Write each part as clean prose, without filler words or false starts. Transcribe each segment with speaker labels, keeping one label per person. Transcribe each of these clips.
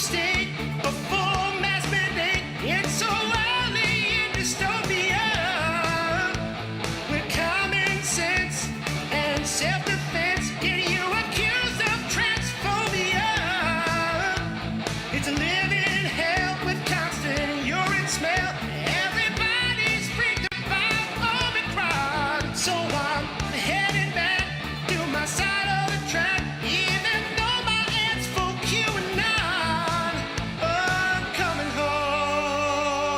Speaker 1: state, a full mass mandate. It's so early in dystopia. With common sense and self-defense, get you accused of transphobia. It's a living hell with constant urine smell. Everybody's freaked about Omicron. So I'm heading back to my side of the track, even though my aunt's full QAnon. I'm coming home.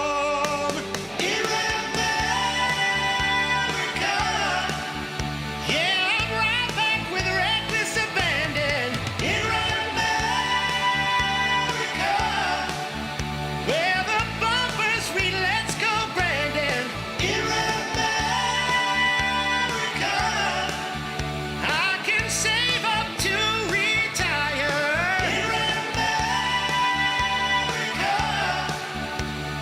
Speaker 1: In America. Yeah, I'm right back with reckless abandon. In America. Where the bumpers read, let's go, Brandon. In America. I can save up to retire. In America.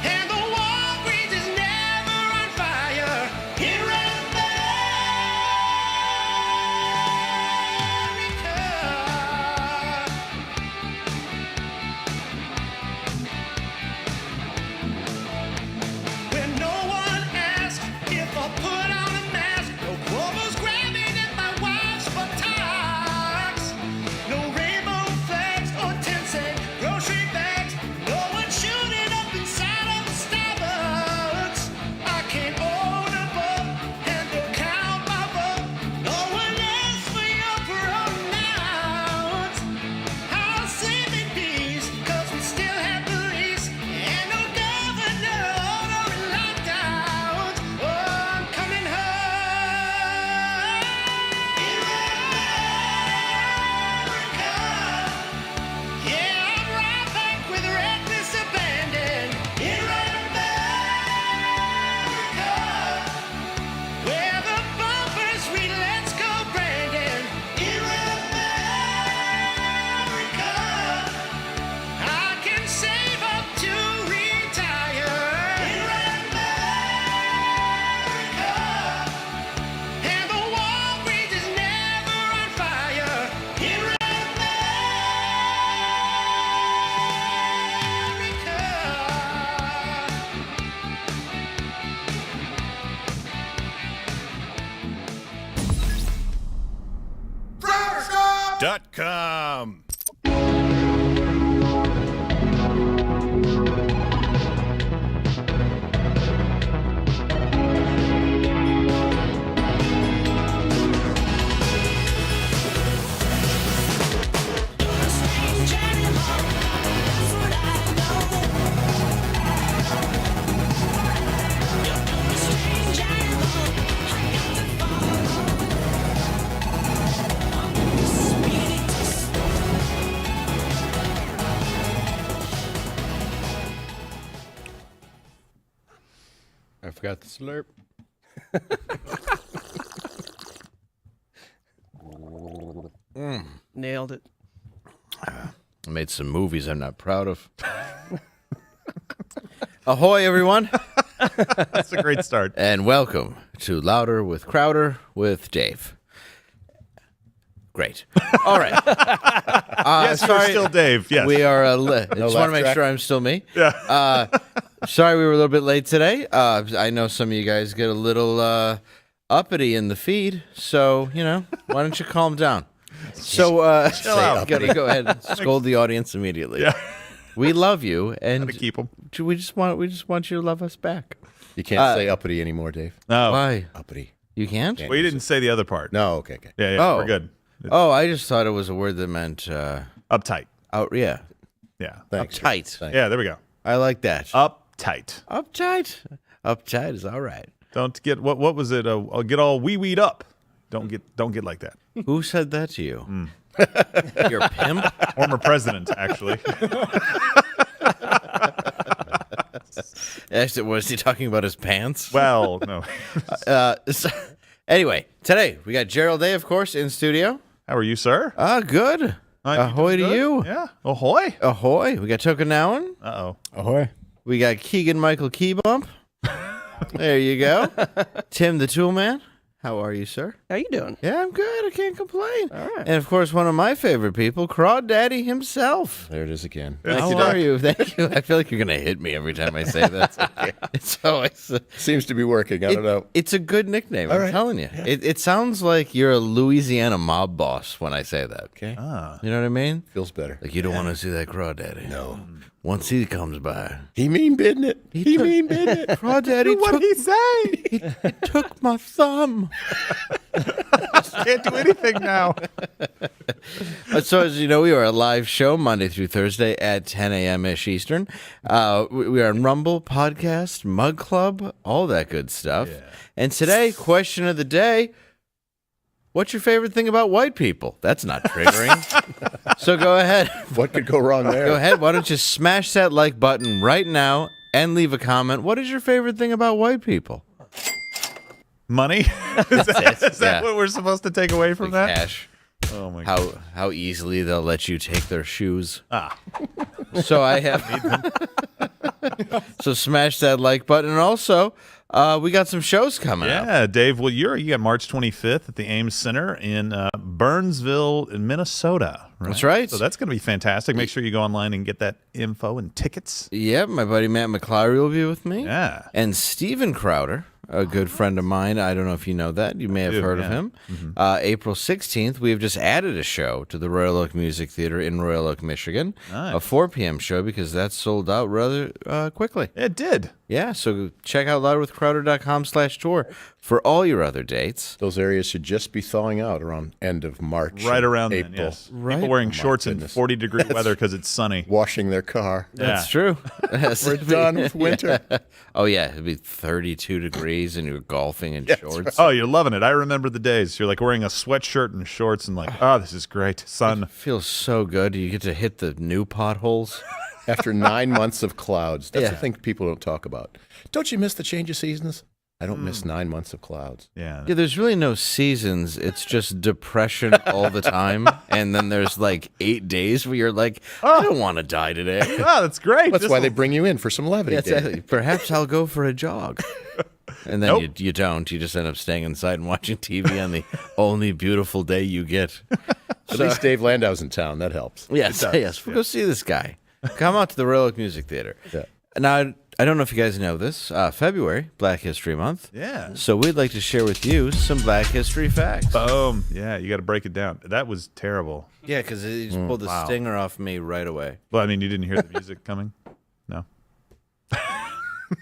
Speaker 1: And the Walgreens is never on fire. In America. When no one asks if I put on a mask, no Cuomo's grabbing at my wife's buttocks. No rainbow flags or 10-cent grocery bags. No one shooting up inside of the Starbucks. I can't own a vote and they'll count my vote. No one asks for your pronouns. I'll sleep in peace, 'cause we still have police and no governor ordering lockdowns. Oh, I'm coming home. In America. Yeah, I'm right back with reckless abandon. In America. Where the bumpers read, let's go, Brandon. In America. I can save up to retire. In America. And the Walgreens is never on fire. In America.
Speaker 2: .com.
Speaker 3: I forgot the slurp.
Speaker 4: Nailed it.
Speaker 2: I made some movies I'm not proud of. Ahoy, everyone,
Speaker 5: That's a great start.
Speaker 2: and welcome to Louder with Crowder with Dave. Great. All right.
Speaker 5: Yes, you're still Dave. Yes.
Speaker 2: We are. Just want to
Speaker 3: laugh
Speaker 2: make
Speaker 3: track?
Speaker 2: sure I'm still me. Yeah. Sorry we were a little bit late today. I know some of you guys get a little uppity in the feed, so why don't you calm down? So
Speaker 5: out.
Speaker 2: gotta go ahead and scold the audience immediately.
Speaker 5: Yeah.
Speaker 2: We love you, and
Speaker 5: Gotta keep 'em.
Speaker 2: we just want you to love us back.
Speaker 3: You can't say uppity anymore, Dave.
Speaker 5: No.
Speaker 2: Why?
Speaker 3: Uppity.
Speaker 2: You can't?
Speaker 5: Well, you didn't say the other part.
Speaker 3: No, okay.
Speaker 5: Yeah,
Speaker 2: Oh.
Speaker 5: we're good.
Speaker 2: Oh, I just thought it was a word that meant
Speaker 5: Uptight.
Speaker 2: out. Yeah,
Speaker 5: Yeah.
Speaker 3: Thanks.
Speaker 2: uptight.
Speaker 3: Thanks.
Speaker 5: Yeah, there we go.
Speaker 2: I like that.
Speaker 5: Uptight.
Speaker 2: Uptight. Uptight is all right.
Speaker 5: Don't get what was it? I'll get all wee-weed up. Don't get like that.
Speaker 2: Who said that to you? Your pimp?
Speaker 5: Former president, actually.
Speaker 2: Actually, was he talking about his pants?
Speaker 5: Well, no.
Speaker 2: Anyway, today we got Gerald Day, of course, in studio.
Speaker 5: How are you, sir?
Speaker 2: Good. Ahoy to
Speaker 5: Good?
Speaker 2: you.
Speaker 5: Yeah. Ahoy.
Speaker 2: Ahoy. We got Tokunawan.
Speaker 5: Uh-oh.
Speaker 3: Ahoy.
Speaker 2: We got Keegan Michael Keybump. There you go. Tim the Tool Man. How are you, sir?
Speaker 4: How you doing?
Speaker 2: Yeah, I'm good. I can't complain.
Speaker 4: All right.
Speaker 2: And of course, one of my favorite people, Crawdaddy himself.
Speaker 3: There it is again.
Speaker 2: How are you? Thank you. I feel like you're gonna hit me every time I say that. It's always
Speaker 3: Seems to be working. I don't know.
Speaker 2: It's a good nickname. I'm telling you. It sounds like you're a Louisiana mob boss when I say that.
Speaker 3: Okay.
Speaker 2: You know what I mean?
Speaker 3: Feels better.
Speaker 2: Like you don't want to see that Crawdaddy.
Speaker 3: No.
Speaker 2: Once he comes by,
Speaker 3: He mean bidding it. He mean bidding it.
Speaker 2: Crawdaddy
Speaker 5: What'd
Speaker 2: took,
Speaker 5: he say?
Speaker 2: he took my thumb.
Speaker 5: Can't do anything now.
Speaker 2: So as you know, we are a live show Monday through Thursday at 10 a.m. ish Eastern. We are on Rumble, Podcast, Mug Club, all that good stuff. Yeah. And today, question of the day: what's your favorite thing about white people? That's not triggering. So go ahead.
Speaker 3: What could go wrong there?
Speaker 2: Go ahead. Why don't you smash that like button right now and leave a comment? What is your favorite thing about white people?
Speaker 5: Money? Is that
Speaker 2: Yeah.
Speaker 5: what we're supposed to take away from that?
Speaker 2: Cash.
Speaker 5: Oh my god.
Speaker 2: How easily they'll let you take their shoes. So I have. So smash that like button, and also we got some shows coming up.
Speaker 5: Yeah, Dave. Well, you got March 25th at the Ames Center in Burnsville, in Minnesota. Right?
Speaker 2: That's right.
Speaker 5: So that's going to be fantastic. Make sure you go online and get that info and tickets.
Speaker 2: Yep, my buddy Matt McClary will be with me.
Speaker 5: Yeah.
Speaker 2: And Steven Crowder, a good friend of mine. I don't know if you know that. You may have heard of him. April 16th, we have just added a show to the Royal Oak Music Theater in Royal Oak, Michigan.
Speaker 5: Nice.
Speaker 2: A 4 p.m. show because that sold out rather quickly.
Speaker 5: It did.
Speaker 2: Yeah, so check out louderwithcrowder.com/tour for all your other dates.
Speaker 3: Those areas should just be thawing out around end of March.
Speaker 5: Right
Speaker 3: and
Speaker 5: around
Speaker 3: April.
Speaker 5: then, yes.
Speaker 2: Right.
Speaker 5: People wearing shorts in
Speaker 3: goodness.
Speaker 5: 40-degree weather because it's sunny.
Speaker 3: Washing their car.
Speaker 2: That's
Speaker 5: Yeah.
Speaker 2: true.
Speaker 3: We're done with winter.
Speaker 2: Yeah. Oh, yeah, it'd be 32 degrees and you're golfing in shorts.
Speaker 5: Oh, you're loving it. I remember the days. You're like wearing a sweatshirt and shorts and like, oh, this is great. Sun.
Speaker 2: Feels so good. You get to hit the new potholes.
Speaker 3: After 9 months of clouds. That's
Speaker 2: Yeah.
Speaker 3: the thing people don't talk about. Don't you miss the change of seasons? I don't miss 9 months of clouds.
Speaker 5: Yeah.
Speaker 2: Yeah, there's really no seasons. It's just depression all the time. And then there's like 8 days where you're like, I don't want to die today.
Speaker 5: Oh, that's great.
Speaker 3: That's why they bring you in for some levity.
Speaker 2: Yeah,
Speaker 3: Dave.
Speaker 2: exactly. Perhaps I'll go for a jog. And then you don't. You just end up staying inside and watching TV on the only beautiful day you get.
Speaker 3: At least Dave Landau's in town. That helps.
Speaker 2: Yes, yes. We'll go see this guy. Come out to the Royal Oak Music Theater.
Speaker 3: Yeah.
Speaker 2: Now, I don't know if you guys know this. February, Black History Month.
Speaker 5: Yeah.
Speaker 2: So we'd like to share with you some Black History facts.
Speaker 5: Boom. Yeah, you got to break it down. That was terrible.
Speaker 2: Yeah, because it just pulled the stinger off me right away.
Speaker 5: Well, I mean, you didn't hear the music coming? No.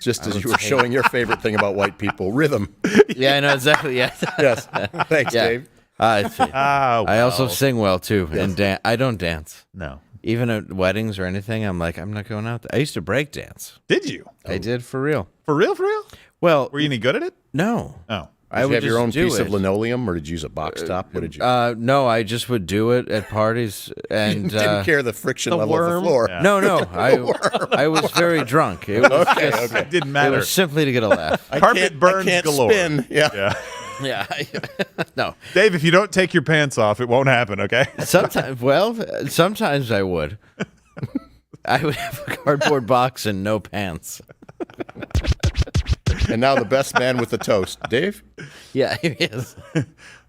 Speaker 3: Just as you were showing your favorite thing about white people, rhythm.
Speaker 2: Yeah, I know exactly. Yeah.
Speaker 3: Yes. Thanks,
Speaker 2: Yeah.
Speaker 3: Dave.
Speaker 2: I
Speaker 5: I
Speaker 2: also sing well too, and I don't dance.
Speaker 5: No.
Speaker 2: Even at weddings or anything, I'm like, I'm not going out there. I used to break dance.
Speaker 5: Did you?
Speaker 2: I did for real.
Speaker 5: For real? For real?
Speaker 2: Well,
Speaker 5: Were you any good at it?
Speaker 2: no.
Speaker 5: Oh.
Speaker 2: I
Speaker 3: Did you
Speaker 2: would
Speaker 3: have your
Speaker 2: just
Speaker 3: own
Speaker 2: do
Speaker 3: piece
Speaker 2: it.
Speaker 3: of linoleum, or did you use a box top? What did you?
Speaker 2: No, I just would do it at parties, and
Speaker 3: didn't care the friction level of the
Speaker 4: worm?
Speaker 3: floor.
Speaker 5: Yeah.
Speaker 2: no, I was very drunk. It was just,
Speaker 5: It didn't
Speaker 2: it
Speaker 5: matter.
Speaker 2: was simply to get a laugh.
Speaker 5: Carpet burns
Speaker 3: I can't
Speaker 5: galore.
Speaker 3: spin. Yeah.
Speaker 5: Yeah.
Speaker 2: Yeah, no.
Speaker 5: Dave, if you don't take your pants off, it won't happen, okay?
Speaker 2: Sometimes I would. I would have a cardboard box and no pants.
Speaker 3: And now the best man with the toast, Dave.
Speaker 2: Yeah, he is.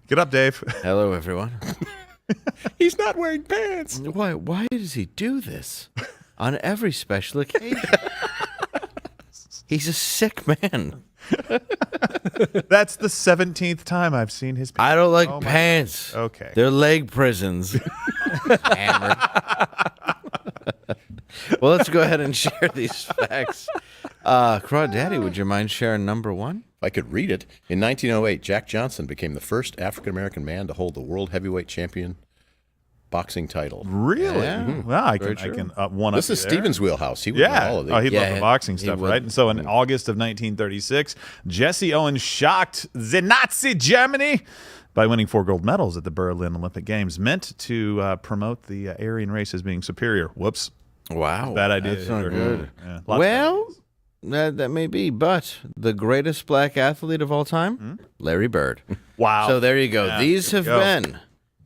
Speaker 5: Get up, Dave.
Speaker 2: Hello, everyone.
Speaker 3: He's not wearing pants.
Speaker 2: Why does he do this on every special occasion? He's a sick man.
Speaker 5: That's the 17th time I've seen his pants.
Speaker 2: I don't like
Speaker 5: Oh my
Speaker 2: pants.
Speaker 5: Okay.
Speaker 2: They're leg prisons. Hammered. Well, let's go ahead and share these facts. Crawdaddy, would you mind sharing number one?
Speaker 3: If I could read it. In 1908, Jack Johnson became the first African-American man to hold the world heavyweight champion boxing title.
Speaker 5: Really?
Speaker 2: Yeah.
Speaker 5: Well, I
Speaker 2: Very
Speaker 5: can
Speaker 2: true.
Speaker 5: one
Speaker 3: This
Speaker 5: up
Speaker 3: is
Speaker 5: you there.
Speaker 3: Stephen's wheelhouse. He would know
Speaker 5: Yeah.
Speaker 3: all of these.
Speaker 5: Oh, he
Speaker 2: Yeah,
Speaker 5: loved the boxing
Speaker 2: he
Speaker 5: stuff,
Speaker 2: would.
Speaker 5: right? And so in August of 1936, Jesse Owens shocked the Nazi Germany by winning 4 gold medals at the Berlin Olympic Games, meant to promote the Aryan race as being superior. Whoops.
Speaker 2: Wow.
Speaker 5: Bad idea.
Speaker 2: That's not
Speaker 5: Or-
Speaker 2: good.
Speaker 5: Yeah, lots of
Speaker 2: Well,
Speaker 5: ideas.
Speaker 2: that may be, but the greatest black athlete of all time, Larry Bird.
Speaker 5: Wow.
Speaker 2: So there you go.
Speaker 5: Yeah,
Speaker 2: These
Speaker 5: there
Speaker 2: have
Speaker 5: we go.
Speaker 2: been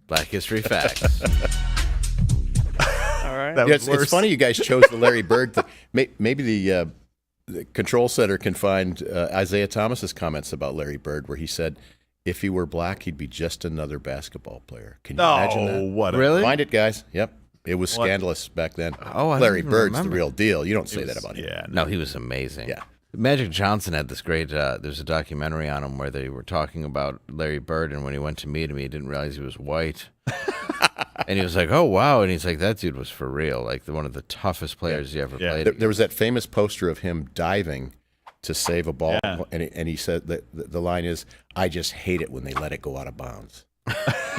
Speaker 2: Black History Facts.
Speaker 4: All right.
Speaker 5: That
Speaker 3: Yeah,
Speaker 5: was
Speaker 3: it's
Speaker 5: worse.
Speaker 3: funny you guys chose the Larry Bird thing. Maybe the control center can find Isaiah Thomas's comments about Larry Bird, where he said if he were black, he'd be just another basketball player. Can you imagine that?
Speaker 5: What?
Speaker 2: Really?
Speaker 3: Find it, guys. Yep. It was scandalous back then.
Speaker 2: Oh, I
Speaker 3: Larry
Speaker 2: don't even
Speaker 3: Bird's
Speaker 2: remember.
Speaker 3: the real deal. You don't say that about him.
Speaker 5: Yeah.
Speaker 2: No, he was amazing.
Speaker 3: Yeah.
Speaker 2: Magic Johnson had this great, there's a documentary on him where they were talking about Larry Bird, and when he went to meet him, he didn't realize he was white. And he was like, oh, wow. And he's like, that dude was for real. Like, one of the toughest players he ever played.
Speaker 3: There was that famous poster of him diving to save a ball, and he said that the line is, "I just hate it when they let it go out of bounds."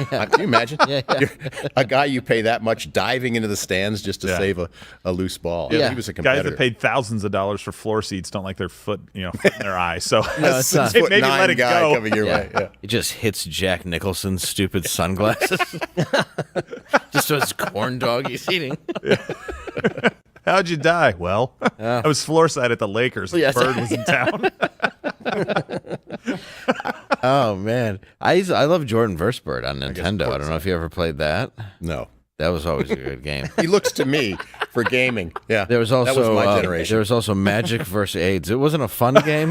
Speaker 3: Can you imagine? You're a guy you pay that much diving into the stands just to save a loose ball.
Speaker 2: Yeah.
Speaker 3: He was a
Speaker 5: Guys
Speaker 3: competitor.
Speaker 5: that paid thousands of dollars for floor seats don't like their foot in their eye. So
Speaker 2: No, it's not.
Speaker 5: maybe let it
Speaker 3: guy
Speaker 5: go.
Speaker 3: coming your way. Yeah.
Speaker 2: It just hits Jack Nicholson's stupid sunglasses. Just those corn dog he's eating.
Speaker 5: How'd you die? Well, I was floor side at the Lakers.
Speaker 2: Yes.
Speaker 5: Bird was in town.
Speaker 2: Oh, man. I love Jordan vs. Bird on Nintendo. I don't know if you ever played that.
Speaker 3: No.
Speaker 2: That was always a good game.
Speaker 3: He looks to me for gaming. Yeah.
Speaker 2: There was also
Speaker 3: that was my generation.
Speaker 2: there was also Magic vs. AIDS. It wasn't a fun game.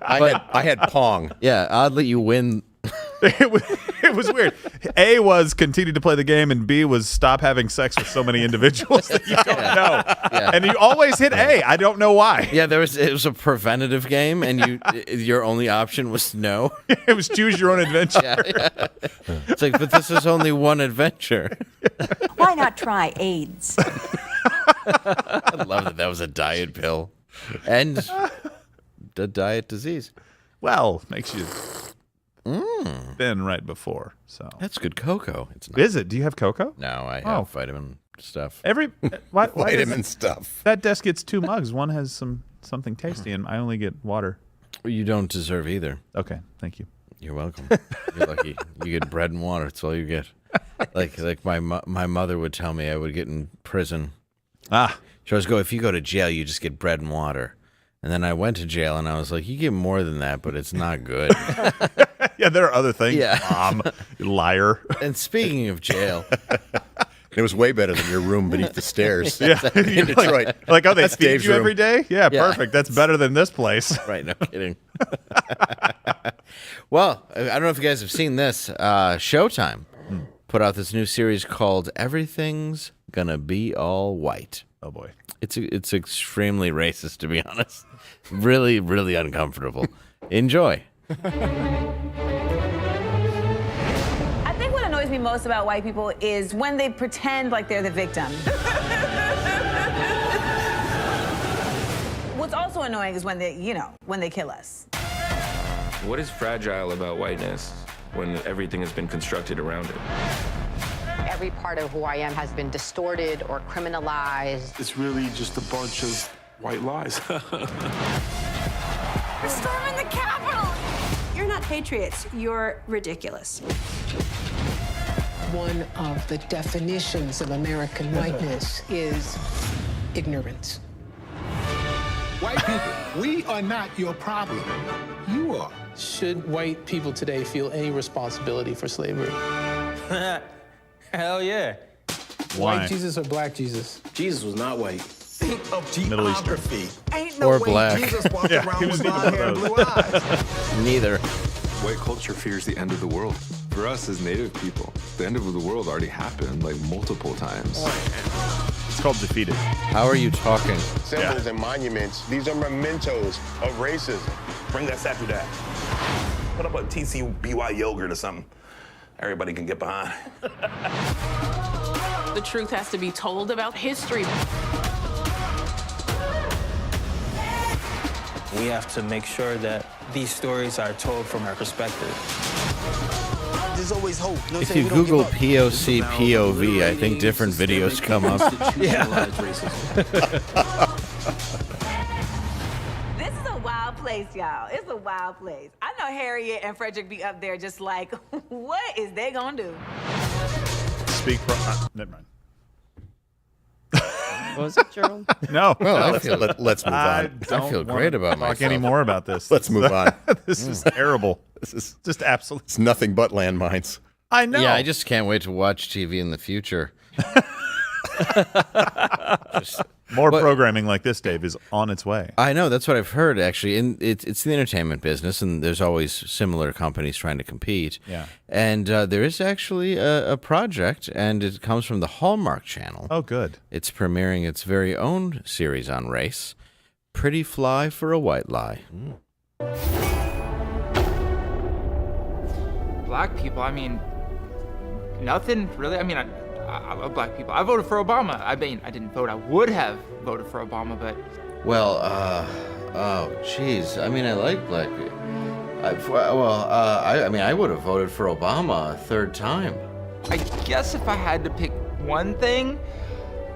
Speaker 3: I had Pong.
Speaker 2: Yeah, oddly you win.
Speaker 5: It was weird. A was continue to play the game, and B was stop having sex with so many individuals that you don't know.
Speaker 2: Yeah.
Speaker 5: And you always hit A. I don't know why.
Speaker 2: Yeah, it was a preventative game, and your only option was no.
Speaker 5: It was choose your own adventure.
Speaker 2: Yeah. It's like, but this is only one adventure.
Speaker 4: Why not try AIDS?
Speaker 2: I love that was a diet pill and a diet disease.
Speaker 5: Well, makes you thin right before. So
Speaker 2: That's good cocoa. It's not.
Speaker 5: is it? Do you have cocoa?
Speaker 2: No, I have
Speaker 5: Oh.
Speaker 2: vitamin stuff.
Speaker 5: Why is
Speaker 3: Vitamin
Speaker 5: it-
Speaker 3: stuff.
Speaker 5: That desk gets 2 mugs. One has something tasty, and I only get water.
Speaker 2: You don't deserve either.
Speaker 5: Okay, thank you.
Speaker 2: You're welcome. You're lucky. You get bread and water. That's all you get. Like my mother would tell me I would get in prison. She always go, if you go to jail, you just get bread and water. And then I went to jail, and I was like, you get more than that, but it's not good.
Speaker 5: Yeah, there are other things.
Speaker 2: Yeah.
Speaker 5: Mom, you liar.
Speaker 2: And speaking of jail,
Speaker 3: It was way better than your room beneath the stairs.
Speaker 5: Yeah,
Speaker 3: in Detroit.
Speaker 5: like oh, they
Speaker 3: That's
Speaker 5: feed
Speaker 3: Dave's
Speaker 5: you
Speaker 3: room.
Speaker 5: every day. Yeah,
Speaker 2: Yeah.
Speaker 5: perfect. That's better than this place.
Speaker 2: right? No kidding. Well, I don't know if you guys have seen this. Showtime put out this new series called "Everything's Gonna Be All White."
Speaker 5: Oh boy.
Speaker 2: It's extremely racist, to be honest. Really, really uncomfortable. Enjoy.
Speaker 6: I think what annoys me most about white people is when they pretend like they're the victim. What's also annoying is when they kill us.
Speaker 7: What is fragile about whiteness when everything has been constructed around it?
Speaker 8: Every part of who I am has been distorted or criminalized.
Speaker 9: It's really just a bunch of white lies.
Speaker 6: We're storming the Capitol!
Speaker 4: You're not patriots. You're ridiculous.
Speaker 10: One of the definitions of American whiteness is ignorance.
Speaker 9: White people, we are not your problem. You are.
Speaker 11: Should white people today feel any responsibility for slavery?
Speaker 12: Hell yeah.
Speaker 5: Why?
Speaker 11: White Jesus or black Jesus?
Speaker 9: Jesus was not white. Think of
Speaker 5: Middle Eastern.
Speaker 9: geography. Ain't no
Speaker 2: Or
Speaker 9: way
Speaker 2: black.
Speaker 9: Jesus walked
Speaker 5: Yeah,
Speaker 9: around
Speaker 5: he was
Speaker 9: with
Speaker 5: neither
Speaker 9: blonde
Speaker 5: one
Speaker 9: hair and
Speaker 5: of
Speaker 9: blue eyes.
Speaker 2: Neither.
Speaker 13: White culture fears the end of the world. For us as Native people, the end of the world already happened like multiple times.
Speaker 5: It's called Defeated.
Speaker 2: How are you talking?
Speaker 14: Symbols and monuments, these are mementos of racism.
Speaker 15: Bring that statue down. Put up a TCBY yogurt or something. Everybody can get behind.
Speaker 16: The truth has to be told about history.
Speaker 12: We have to make sure that these stories are told from our perspective.
Speaker 9: There's always hope. You know what I'm
Speaker 2: If
Speaker 9: saying?
Speaker 2: you
Speaker 9: We don't
Speaker 2: Google
Speaker 9: give up.
Speaker 2: POC, POV, I think different videos come up.
Speaker 6: This is a wild place, y'all. It's a wild place. I know Harriet and Frederick be up there just like, what is they gonna do?
Speaker 5: Never mind.
Speaker 12: What was it, Gerald?
Speaker 5: No.
Speaker 2: Well,
Speaker 5: no.
Speaker 3: Let's move
Speaker 5: I
Speaker 3: on.
Speaker 5: don't
Speaker 2: I feel
Speaker 5: wanna
Speaker 2: great about
Speaker 5: talk
Speaker 2: myself.
Speaker 5: any more about this.
Speaker 3: Let's move on.
Speaker 5: This is terrible.
Speaker 3: This is
Speaker 5: Just absolute.
Speaker 3: it's nothing but landmines.
Speaker 5: I know.
Speaker 2: Yeah, I just can't wait to watch TV in the future.
Speaker 5: More programming like this, Dave, is on its way.
Speaker 2: I know, that's what I've heard, actually. And it's the entertainment business, and there's always similar companies trying to compete.
Speaker 5: Yeah.
Speaker 2: And there is actually a project, and it comes from the Hallmark Channel.
Speaker 5: Oh, good.
Speaker 2: It's premiering its very own series on race, Pretty Fly for a White Lie.
Speaker 17: Black people, I mean, nothing really. I mean, I love black people. I voted for Obama. I mean, I didn't vote. I would have voted for Obama, but...
Speaker 2: Well, oh, jeez. I mean, I like black people. I mean, I would have voted for Obama a third time.
Speaker 17: I guess if I had to pick one thing,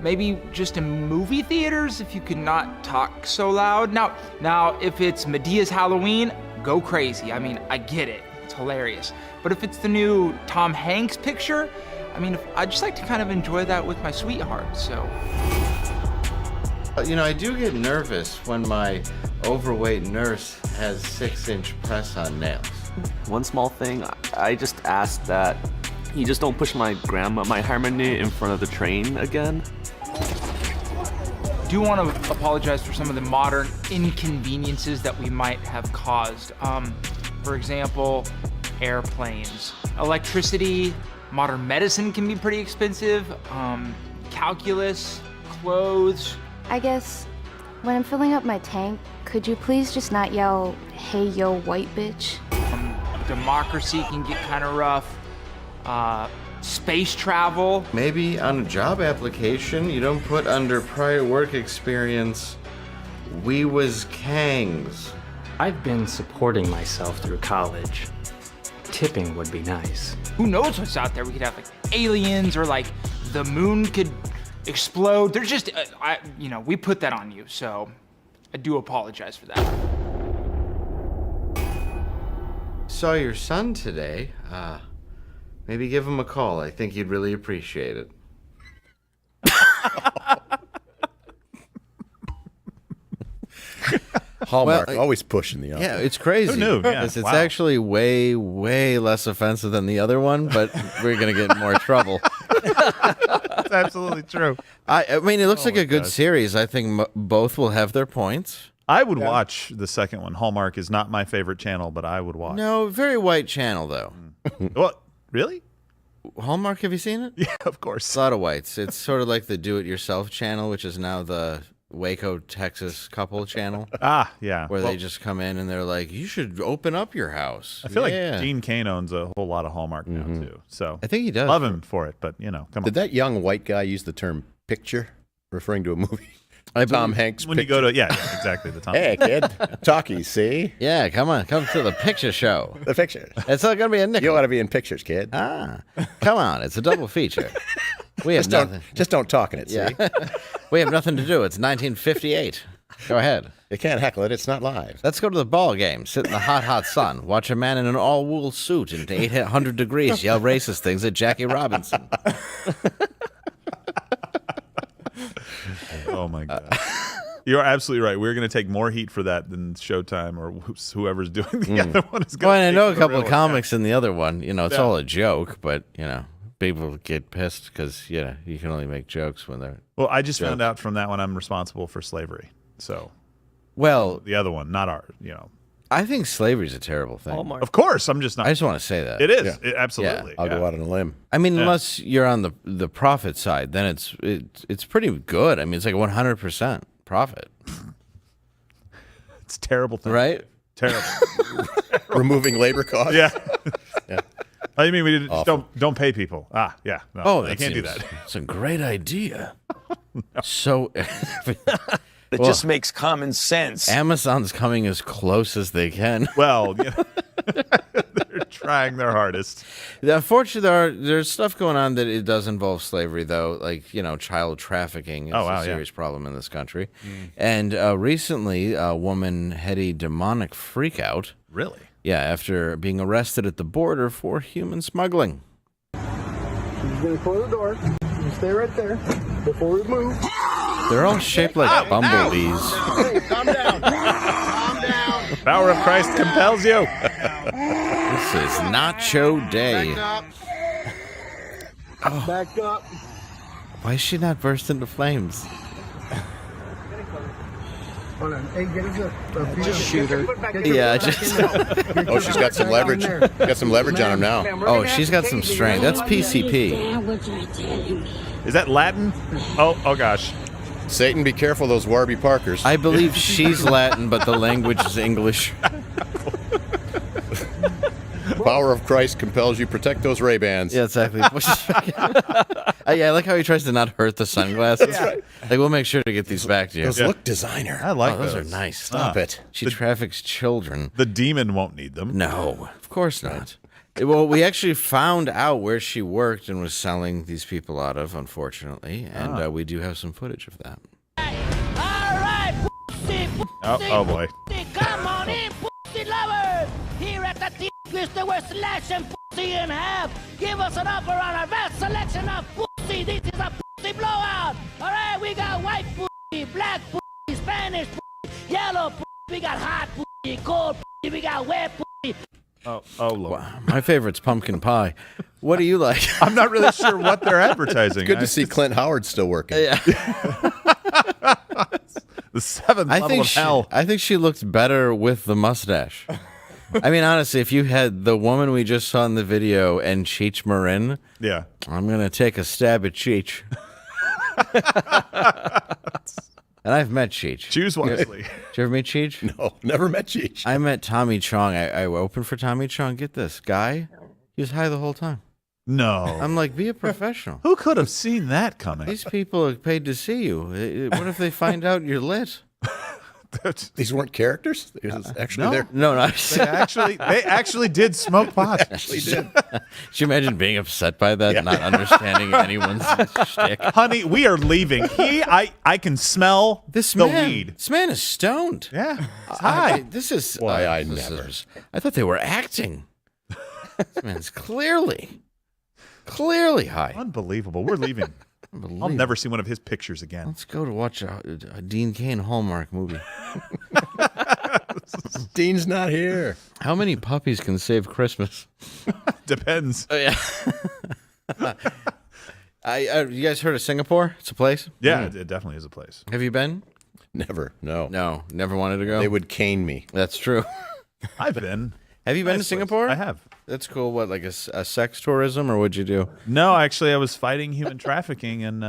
Speaker 17: maybe just in movie theaters, if you could not talk so loud. Now, if it's Medea's Halloween, go crazy. I mean, I get it. It's hilarious. But if it's the new Tom Hanks picture, I mean, I'd just like to kind of enjoy that with my sweetheart, so.
Speaker 2: You know, I do get nervous when my overweight nurse has 6-inch press-on nails.
Speaker 18: One small thing, I just asked that you just don't push my Harmony in front of the train again.
Speaker 17: Do want to apologize for some of the modern inconveniences that we might have caused. For example, airplanes, electricity, modern medicine can be pretty expensive, calculus, clothes.
Speaker 19: I guess when I'm filling up my tank, could you please just not yell, "Hey yo, white bitch"?
Speaker 17: Democracy can get kind of rough. Space travel.
Speaker 2: Maybe on a job application, you don't put under prior work experience, "We was Kangs."
Speaker 20: I've been supporting myself through college. Tipping would be nice.
Speaker 17: Who knows what's out there? We could have like aliens, or like the moon could explode. There's just, we put that on you, so I do apologize for that.
Speaker 2: Saw your son today. Maybe give him a call. I think he'd really appreciate it.
Speaker 3: Hallmark, always pushing the envelope.
Speaker 2: Yeah, it's crazy.
Speaker 5: Who knew? Yeah,
Speaker 2: It's
Speaker 5: wow.
Speaker 2: actually way, way less offensive than the other one, but we're going to get in more trouble.
Speaker 5: That's absolutely true.
Speaker 2: I mean, it looks like a good series. I think both will have their points.
Speaker 5: I would watch the second one. Hallmark is not my favorite channel, but I would watch.
Speaker 2: No, very white channel, though.
Speaker 5: What? Really?
Speaker 2: Hallmark, have you seen it?
Speaker 5: Yeah, of course.
Speaker 2: It's a lot of whites. It's sort of like the do-it-yourself channel, which is now the Waco, Texas couple channel.
Speaker 5: Ah, yeah.
Speaker 2: Where they just come in and they're like, you should open up your house.
Speaker 5: I feel like Dean Cain owns a whole lot of Hallmark now, too. So
Speaker 2: I think he does.
Speaker 5: Love him for it, but, come on.
Speaker 3: Did that young white guy use the term picture, referring to a movie? Tom Hanks
Speaker 5: when
Speaker 3: picture?
Speaker 5: you go to, yeah, exactly. The Tom
Speaker 3: Hey, kid. Talkies, see?
Speaker 2: Yeah, come on. Come to the picture show.
Speaker 3: The picture.
Speaker 2: It's not going to be a nickel.
Speaker 3: You ought to be in pictures, kid.
Speaker 2: Ah, come on. It's a double feature. We have nothing.
Speaker 3: Just don't talk in it, see?
Speaker 2: We have nothing to do. It's 1958. Go ahead.
Speaker 3: You can't heckle it. It's not live.
Speaker 2: Let's go to the ball game. Sit in the hot, hot sun. Watch a man in an all-wool suit into 800 degrees yell racist things at Jackie Robinson.
Speaker 5: Oh, my God. You're absolutely right. We're going to take more heat for that than Showtime or whoever's doing the other one is going
Speaker 2: Well, and I know a
Speaker 5: the
Speaker 2: couple
Speaker 5: real
Speaker 2: of
Speaker 5: one.
Speaker 2: comics in the other one. It's
Speaker 5: Yeah.
Speaker 2: all a joke, but, people get pissed because, you can only make jokes when they're...
Speaker 5: Well, I just found out from that one I'm responsible for slavery. So,
Speaker 2: well,
Speaker 5: the other one, not ours,
Speaker 2: I think slavery's a terrible thing.
Speaker 5: Of course, I'm just not.
Speaker 2: I just want to say that.
Speaker 5: It is.
Speaker 3: Yeah.
Speaker 5: Absolutely.
Speaker 3: I'll go out on a limb.
Speaker 2: I mean, unless you're on the profit side, then it's pretty good. I mean, it's like 100% profit.
Speaker 5: It's a terrible thing.
Speaker 2: Right?
Speaker 5: Terrible.
Speaker 3: Removing labor costs.
Speaker 5: Yeah.
Speaker 3: Yeah.
Speaker 5: I mean, we just don't pay people. Ah, yeah. No, they can't do that.
Speaker 2: It's a great idea. So
Speaker 21: It just makes common sense.
Speaker 2: Amazon's coming as close as they can.
Speaker 5: Well, they're trying their hardest.
Speaker 2: Unfortunately, there's stuff going on that it does involve slavery, though, like child trafficking is a serious problem in this country. And recently, a woman had a demonic freakout.
Speaker 5: Really?
Speaker 2: Yeah, after being arrested at the border for human smuggling.
Speaker 22: She's gonna close the door. You stay right there before we move.
Speaker 2: They're all shaped like bumblebees.
Speaker 22: Hey, calm down. Calm down.
Speaker 5: The power of Christ compels you.
Speaker 2: This is Nacho Day.
Speaker 22: Back up. Back up.
Speaker 2: Why is she not burst into flames?
Speaker 22: Hold on. Hey, get us a
Speaker 17: Just shoot her.
Speaker 2: Yeah, just.
Speaker 3: Oh, she's got some leverage. Got some leverage on him now.
Speaker 2: Oh, she's got some strength. That's PCP.
Speaker 5: Is that Latin? Oh gosh.
Speaker 3: Satan, be careful of those Warby Parkers.
Speaker 2: I believe she's Latin, but the language is English.
Speaker 3: Power of Christ compels you protect those Ray-Bans.
Speaker 2: Yeah, exactly. I like how he tries to not hurt the sunglasses.
Speaker 3: That's right.
Speaker 2: Like, we'll make sure to get these back to you.
Speaker 3: Those look designer.
Speaker 5: I like
Speaker 2: those. Are nice.
Speaker 3: Stop it.
Speaker 2: She traffics children.
Speaker 5: The demon won't need them.
Speaker 2: No, of course not. Well, we actually found out where she worked and was selling these people out of, unfortunately, and we do have some footage of that.
Speaker 5: Oh boy.
Speaker 1: Come on in, pussy lovers! Here at the Twister, we're slashing pussy in half. Give us an offer on our vast selection of pussy. This is a pussy blowout. All right, we got white pussy, black pussy, Spanish pussy, yellow pussy. We got hot pussy, cold pussy. We got wet pussy.
Speaker 5: Oh Lord.
Speaker 2: Wow. My favorite's pumpkin pie. What do you like?
Speaker 5: I'm not really sure what they're advertising.
Speaker 3: It's good to see Clint Howard still working.
Speaker 2: Yeah.
Speaker 5: The seventh level of hell.
Speaker 2: I think she looked better with the mustache. I mean, honestly, if you had the woman we just saw in the video and Cheech Marin,
Speaker 5: yeah,
Speaker 2: I'm going to take a stab at Cheech. And I've met Cheech.
Speaker 5: Choose wisely.
Speaker 2: Did you ever meet Cheech?
Speaker 3: No, never met Cheech.
Speaker 2: I met Tommy Chong. I opened for Tommy Chong. Get this. Guy, he was high the whole time.
Speaker 5: No.
Speaker 2: I'm like, be a professional.
Speaker 5: Who could have seen that coming?
Speaker 2: These people are paid to see you. What if they find out you're lit?
Speaker 3: These weren't characters? It was actually there.
Speaker 2: No.
Speaker 5: They actually did smoke pot.
Speaker 3: Actually did.
Speaker 2: Could you imagine being upset by that, not understanding anyone's shtick?
Speaker 5: Honey, we are leaving. I can smell the weed.
Speaker 2: This man is stoned.
Speaker 5: Yeah. It's high.
Speaker 2: This is
Speaker 3: why I never.
Speaker 2: I thought they were acting. This man's clearly high.
Speaker 5: Unbelievable. We're leaving. I'll never see one of his pictures again.
Speaker 2: Let's go to watch a Dean Cain Hallmark movie.
Speaker 3: Dean's not here.
Speaker 2: How many puppies can save Christmas?
Speaker 5: Depends.
Speaker 2: Oh, yeah. You guys heard of Singapore? It's a place?
Speaker 5: Yeah, it definitely is a place.
Speaker 2: Have you been?
Speaker 3: Never. No.
Speaker 2: No, never wanted to go?
Speaker 3: They would cane me.
Speaker 2: That's true.
Speaker 5: I've been.
Speaker 2: Have you been to Singapore?
Speaker 5: I have.
Speaker 2: That's cool. What, like a sex tourism, or what'd you do?
Speaker 5: No, actually, I was fighting human trafficking in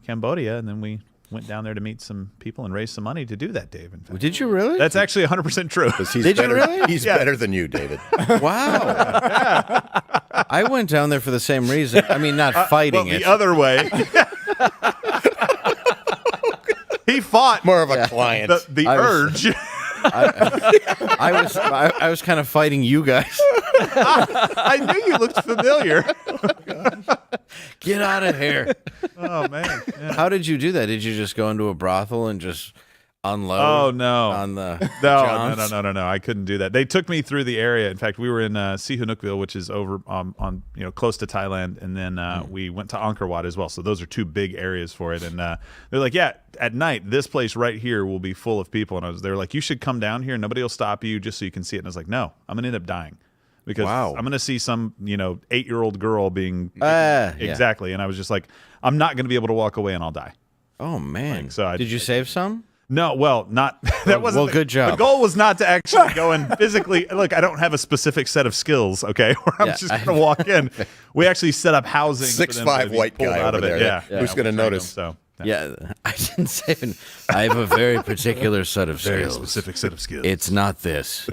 Speaker 5: Cambodia, and then we went down there to meet some people and raise some money to do that, Dave. In fact.
Speaker 2: Did you really?
Speaker 5: That's actually 100% true.
Speaker 2: Did you really?
Speaker 3: He's better than you, David.
Speaker 2: Wow. I went down there for the same reason. I mean, not fighting
Speaker 5: well,
Speaker 2: it.
Speaker 5: The other way. He fought
Speaker 3: more of a client.
Speaker 5: The urge.
Speaker 2: I was kind of fighting you guys.
Speaker 5: I knew you looked familiar.
Speaker 2: Get out of here.
Speaker 5: Oh, man. Yeah.
Speaker 2: How did you do that? Did you just go into a brothel and just unload?
Speaker 5: Oh, no.
Speaker 2: On the
Speaker 5: No. I couldn't do that. They took me through the area. In fact, we were in Sihanoukville, which is over on close to Thailand, and then we went to Angkor Wat as well. So those are two big areas for it. And they're like, yeah, at night, this place right here will be full of people. And they were like, you should come down here. Nobody will stop you just so you can see it. And I was like, no, I'm going to end up dying. Because I'm going to see some, 8-year-old girl being exactly. And I was just like, I'm not going to be able to walk away and I'll die.
Speaker 2: Oh, man.
Speaker 5: Like, so
Speaker 2: did you save some?
Speaker 5: No, well, not that wasn't.
Speaker 2: Well, good job.
Speaker 5: The goal was not to actually go and physically. Look, I don't have a specific set of skills. Okay, where I'm just going to walk in. We actually set up housing.
Speaker 3: 6'5" white guy
Speaker 5: out
Speaker 3: over
Speaker 5: of it.
Speaker 3: there.
Speaker 5: Yeah.
Speaker 3: Who's going to notice?
Speaker 5: So
Speaker 2: yeah, I didn't save it. I have a very particular set of skills.
Speaker 5: Very specific set of skills.
Speaker 2: It's not this.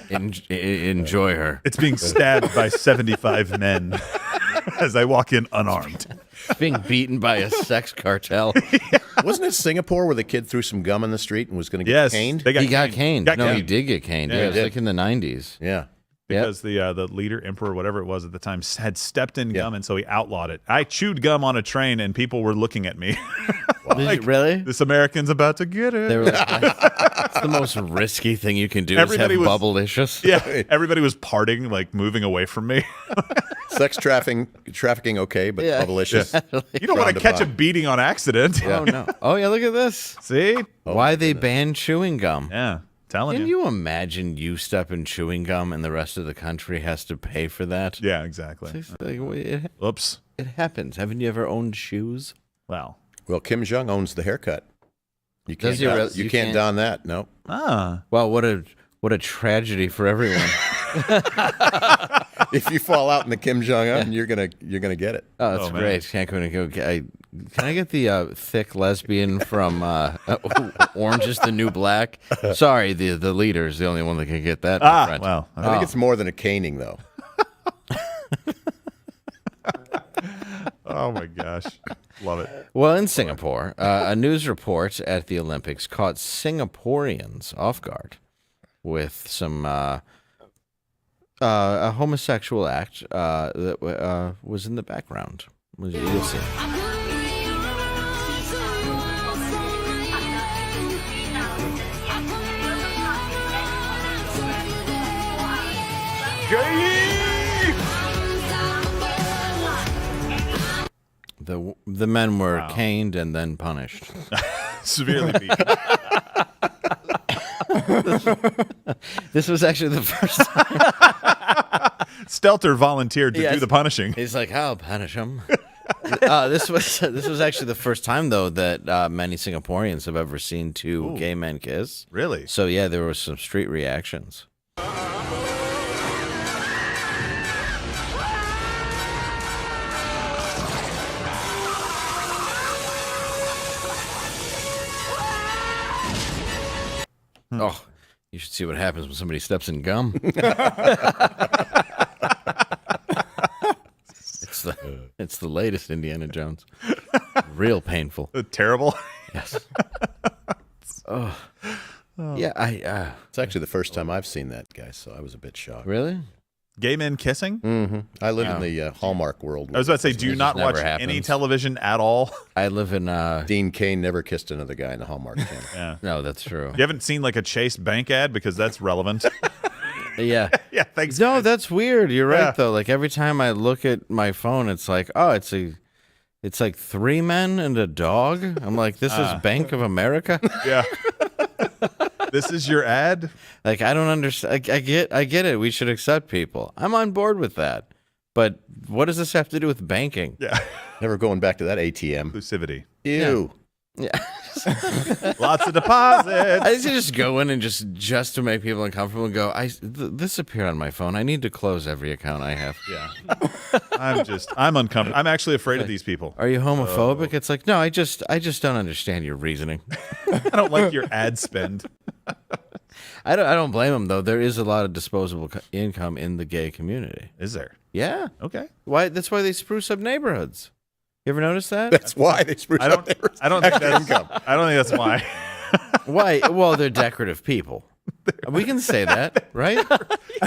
Speaker 2: Enjoy her.
Speaker 5: It's being stabbed by 75 men as I walk in unarmed.
Speaker 2: Being beaten by a sex cartel.
Speaker 3: Wasn't it Singapore where the kid threw some gum in the street and was going to get caned?
Speaker 2: He got caned. He did get caned. Yeah, it was like in the 90s.
Speaker 3: Yeah.
Speaker 5: Because the leader, emperor, whatever it was at the time, had stepped in gum, and so he outlawed it. I chewed gum on a train, and people were looking at me.
Speaker 2: Like, really?
Speaker 5: This American's about to get it.
Speaker 2: They were like, it's the most risky thing you can do is have bubblicious.
Speaker 5: Yeah, everybody was parting, like moving away from me.
Speaker 3: Sex trafficking, okay, but bubblicious.
Speaker 5: Yeah. You don't want to catch a beating on accident.
Speaker 2: Yeah. Oh, no. Oh, yeah, look at this.
Speaker 5: See?
Speaker 2: Why they banned chewing gum.
Speaker 5: Yeah, telling
Speaker 2: Can you imagine you stepping chewing gum and the rest of the country has to pay for that?
Speaker 5: Yeah, exactly. Oops.
Speaker 2: It happens. Haven't you ever owned shoes?
Speaker 5: Well,
Speaker 3: Kim Jong owns the haircut. You can't. You can't don that. No.
Speaker 5: Ah.
Speaker 2: Well, what a tragedy for everyone.
Speaker 3: If you fall out in the Kim Jong Un, you're gonna get it.
Speaker 2: Oh, that's great. Can I get the thick lesbian from Orange is the New Black? Sorry, the leader is the only one that can get that.
Speaker 5: Well,
Speaker 3: I think it's more than a caning, though.
Speaker 5: Oh my gosh, love it.
Speaker 2: Well, in Singapore, a news report at the Olympics caught Singaporeans off guard with some a homosexual act that was in the background. You'll see. The men were caned and then punished.
Speaker 5: Severely beat.
Speaker 2: This was actually the first time.
Speaker 5: Stelter volunteered to do the punishing.
Speaker 2: He's like, I'll punish him. This was actually the first time, though, that many Singaporeans have ever seen two gay men kiss.
Speaker 5: Really?
Speaker 2: So, yeah, there was some street reactions. Oh, you should see what happens when somebody steps in gum. It's the latest Indiana Jones. Real painful.
Speaker 5: Terrible.
Speaker 2: Yes. Oh. Yeah,
Speaker 3: it's actually the first time I've seen that, guys, so I was a bit shocked.
Speaker 2: Really?
Speaker 5: Gay men kissing?
Speaker 3: Mm-hmm. I live in the Hallmark world.
Speaker 5: I was about to say, do you not watch any television at all?
Speaker 2: I live in...
Speaker 3: Dean Cain never kissed another guy in the Hallmark channel.
Speaker 5: Yeah.
Speaker 2: No, that's true.
Speaker 5: You haven't seen like a Chase Bank ad? Because that's relevant.
Speaker 2: Yeah.
Speaker 5: Yeah, thanks.
Speaker 2: No,
Speaker 5: guys.
Speaker 2: that's weird. You're right,
Speaker 5: Yeah.
Speaker 2: though. Like, every time I look at my phone, it's like, oh, it's like 3 men and a dog. I'm like, this is Bank of America?
Speaker 5: Yeah. This is your ad?
Speaker 2: Like, I don't understand. I get it. We should accept people. I'm on board with that. But what does this have to do with banking?
Speaker 5: Yeah.
Speaker 3: Never going back to that ATM.
Speaker 5: Inclusivity.
Speaker 3: Ew.
Speaker 2: Yeah.
Speaker 5: Lots of deposits.
Speaker 2: I used to just go in and just to make people uncomfortable and go, this appeared on my phone. I need to close every account I have.
Speaker 5: Yeah. I'm uncomfortable. I'm actually afraid of these people.
Speaker 2: Are you homophobic? It's like, no, I just don't understand your reasoning.
Speaker 5: I don't like your ad spend.
Speaker 2: I don't blame them, though. There is a lot of disposable income in the gay community.
Speaker 5: Is there?
Speaker 2: Yeah.
Speaker 5: Okay.
Speaker 2: That's why they spruce up neighborhoods. You ever notice that?
Speaker 3: That's why they spruce up neighborhoods.
Speaker 5: I don't think that's why.
Speaker 2: Why? Well, they're decorative people. We can say that, right?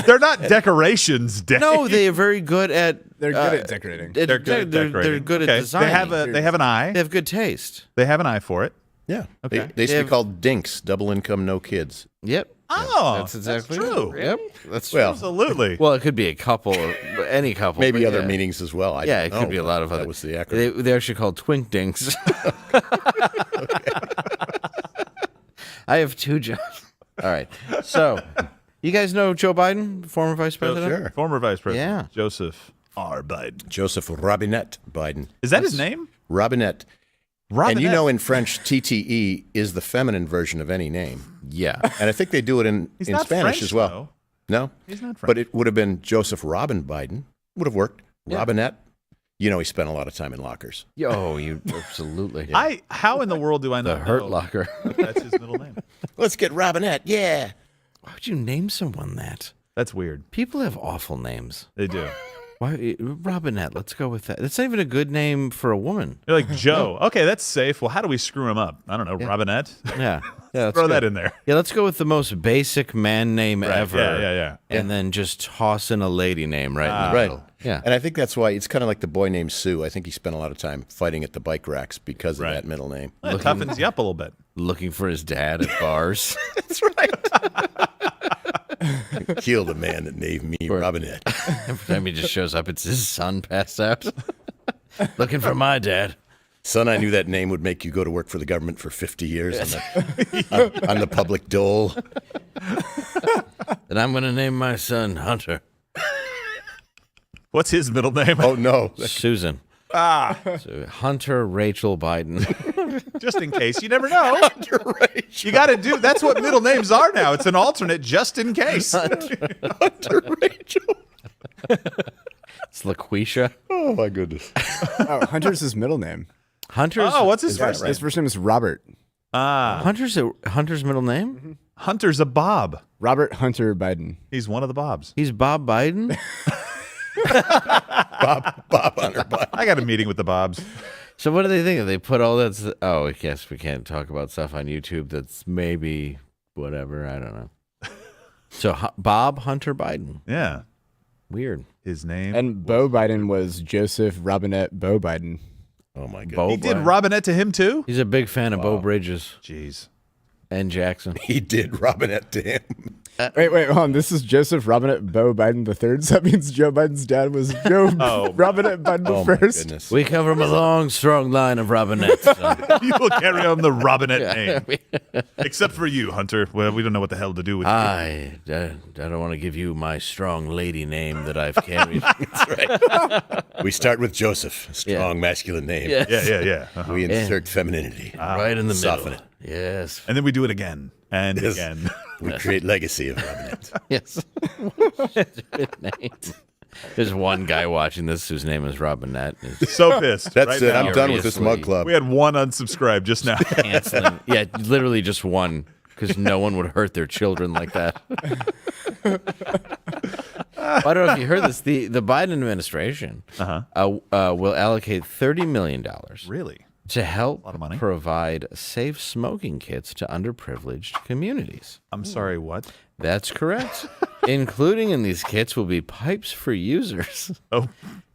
Speaker 5: They're not decorations, Dave.
Speaker 2: No, they are very good at...
Speaker 7: They're good at decorating.
Speaker 5: They're good at decorating.
Speaker 2: They're good at
Speaker 5: Okay.
Speaker 2: designing.
Speaker 5: They have an eye.
Speaker 2: They have good taste.
Speaker 5: They have an eye for it.
Speaker 3: Yeah.
Speaker 5: Okay.
Speaker 3: They used to be called dinks, double income, no kids.
Speaker 2: Yep.
Speaker 5: Oh,
Speaker 2: that's exactly
Speaker 5: true.
Speaker 2: Yep. That's
Speaker 3: Well,
Speaker 5: absolutely.
Speaker 2: Well, it could be a couple, or any couple.
Speaker 3: Maybe
Speaker 2: but
Speaker 3: other
Speaker 2: yeah.
Speaker 3: meanings as well.
Speaker 2: It could be a lot of other.
Speaker 3: That was the acronym.
Speaker 2: They're actually called twink dinks. I have 2 jobs. All right. So, you guys know Joe Biden, former vice president?
Speaker 3: Sure.
Speaker 5: Former vice president.
Speaker 2: Yeah.
Speaker 5: Joseph R. Biden.
Speaker 3: Joseph Robinette Biden.
Speaker 5: Is that his name?
Speaker 3: Robinette.
Speaker 5: Robinette.
Speaker 3: And you know in French, TTE is the feminine version of any name.
Speaker 2: Yeah.
Speaker 3: And I think they do it in
Speaker 5: not
Speaker 3: Spanish
Speaker 5: French,
Speaker 3: as well.
Speaker 5: though.
Speaker 3: No?
Speaker 5: He's not French.
Speaker 3: But it would have been Joseph Robin Biden. Would have worked. Robinette. You know he spent a lot of time in lockers.
Speaker 2: Oh, you absolutely.
Speaker 5: How in the world do I know
Speaker 2: The Hurt Locker.
Speaker 5: That's his middle name.
Speaker 3: Let's get Robinette. Yeah.
Speaker 2: Why would you name someone that?
Speaker 5: That's weird.
Speaker 2: People have awful names.
Speaker 5: They do.
Speaker 2: Why, Robinette? Let's go with that. That's not even a good name for a woman.
Speaker 5: You're like Joe. Okay, that's safe. Well, how do we screw him up? I don't know. Robinette.
Speaker 2: Yeah.
Speaker 5: Let's throw that in there.
Speaker 2: Yeah, let's go with the most basic man name ever.
Speaker 5: Yeah.
Speaker 2: And then just toss in a lady name right in the
Speaker 3: Right.
Speaker 2: middle. Yeah.
Speaker 3: And I think that's why it's kind of like the boy named Sue. I think he spent a lot of time fighting at the bike racks because of that middle name.
Speaker 5: Well, it toughens you up a little bit.
Speaker 2: Looking for his dad at bars.
Speaker 3: That's right. Kill the man that named me Robinette.
Speaker 2: Every time he just shows up, it's his son passed out. Looking for my dad.
Speaker 3: Son, I knew that name would make you go to work for the government for 50 years on the public dole.
Speaker 2: And I'm going to name my son Hunter.
Speaker 5: What's his middle name?
Speaker 3: Oh, no.
Speaker 2: Susan.
Speaker 5: Ah.
Speaker 2: So, Hunter Rachel Biden.
Speaker 5: Just in case. You never know.
Speaker 3: Hunter Rachel.
Speaker 5: You got to do. That's what middle names are now. It's an alternate just in case.
Speaker 3: Hunter Rachel.
Speaker 2: It's LaQuisha.
Speaker 3: Oh, my goodness.
Speaker 7: Oh, Hunter's his middle name.
Speaker 2: Hunter's.
Speaker 5: Oh, what's his first name?
Speaker 7: His first name is Robert.
Speaker 2: Hunter's middle name?
Speaker 7: Mm-hmm.
Speaker 5: Hunter's a Bob.
Speaker 7: Robert Hunter Biden.
Speaker 5: He's one of the Bobs.
Speaker 2: He's Bob Biden?
Speaker 3: Bob Hunter Biden.
Speaker 5: I got a meeting with the Bobs.
Speaker 2: So what do they think? They put all that... Oh, I guess we can't talk about stuff on YouTube that's maybe whatever. I don't know. So Bob Hunter Biden.
Speaker 5: Yeah.
Speaker 2: Weird.
Speaker 5: His name.
Speaker 7: And Beau Biden was Joseph Robinette Beau Biden.
Speaker 3: Oh, my God.
Speaker 2: Bo
Speaker 5: He did
Speaker 2: Biden.
Speaker 5: Robinette to him, too?
Speaker 2: He's a big fan of Bo Bridges.
Speaker 5: Jeez.
Speaker 2: And Jackson.
Speaker 3: He did Robinette to him.
Speaker 7: Wait, hold on. This is Joseph Robinette Beau Biden III. So that means Joe Biden's dad was Joe Robinette Biden
Speaker 3: Oh,
Speaker 7: the
Speaker 3: my
Speaker 7: first.
Speaker 3: goodness.
Speaker 2: We come from a long, strong line of Robinettes. So.
Speaker 5: You will carry on the Robinette name. Except for you, Hunter. Well, we don't know what the hell to do with you.
Speaker 2: I don't want to give you my strong lady name that I've carried.
Speaker 3: That's right. We start with Joseph, a strong masculine name.
Speaker 2: Yes.
Speaker 5: Yeah. Uh-huh.
Speaker 3: We insert femininity.
Speaker 2: Right in the
Speaker 3: Soften
Speaker 2: middle. Yes.
Speaker 5: And then we do it again and
Speaker 3: Yes.
Speaker 5: again.
Speaker 3: We create legacy of Robinette.
Speaker 2: Yes. Good name. There's one guy watching this whose name is Robinette.
Speaker 5: So pissed.
Speaker 3: That's
Speaker 5: right
Speaker 3: it.
Speaker 5: now.
Speaker 3: I'm done with this mug club.
Speaker 5: We had one unsubscribe just now.
Speaker 2: Canceling. Yeah, literally just one, because no one would hurt their children like that. I don't know if you heard this. The Biden administration will allocate $30 million
Speaker 5: Really?
Speaker 2: to help
Speaker 5: lot of money.
Speaker 2: provide safe smoking kits to underprivileged communities.
Speaker 5: I'm sorry, what?
Speaker 2: That's correct. Including in these kits will be pipes for users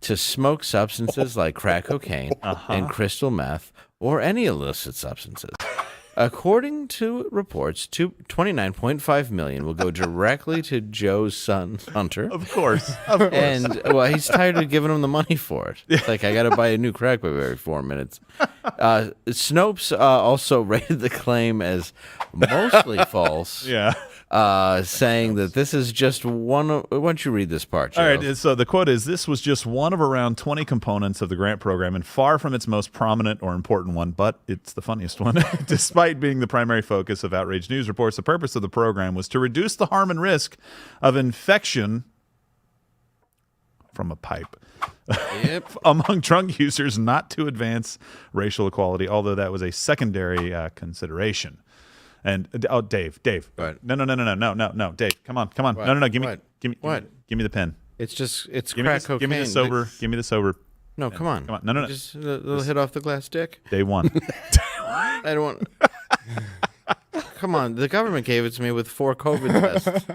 Speaker 2: to smoke substances like crack cocaine and crystal meth or any illicit substances. According to reports, $29.5 million will go directly to Joe's son, Hunter.
Speaker 5: Of course.
Speaker 2: And, well, he's tired of giving him the money for it. It's like, I got to buy a new crack pipe every 4 minutes. Snopes also rated the claim as mostly false.
Speaker 5: Yeah.
Speaker 2: Saying that this is just one of... Why don't you read this part, Joe?
Speaker 5: All right, so the quote is, this was just one of around 20 components of the grant program and far from its most prominent or important one, but it's the funniest one. Despite being the primary focus of outraged news reports, the purpose of the program was to reduce the harm and risk of infection from a pipe among drug users, not to advance racial equality, although that was a secondary consideration. And Dave,
Speaker 2: What?
Speaker 5: no, Dave, come on,
Speaker 2: What?
Speaker 5: no, give me
Speaker 2: What?
Speaker 5: give me the pen.
Speaker 2: It's
Speaker 5: Give
Speaker 2: crack
Speaker 5: me
Speaker 2: cocaine.
Speaker 5: give me the sober, give me the sober.
Speaker 2: No, come on.
Speaker 5: No.
Speaker 2: Just a little hit off the glass dick.
Speaker 5: Day one.
Speaker 2: I don't want... Come on, the government gave it to me with 4 COVID tests.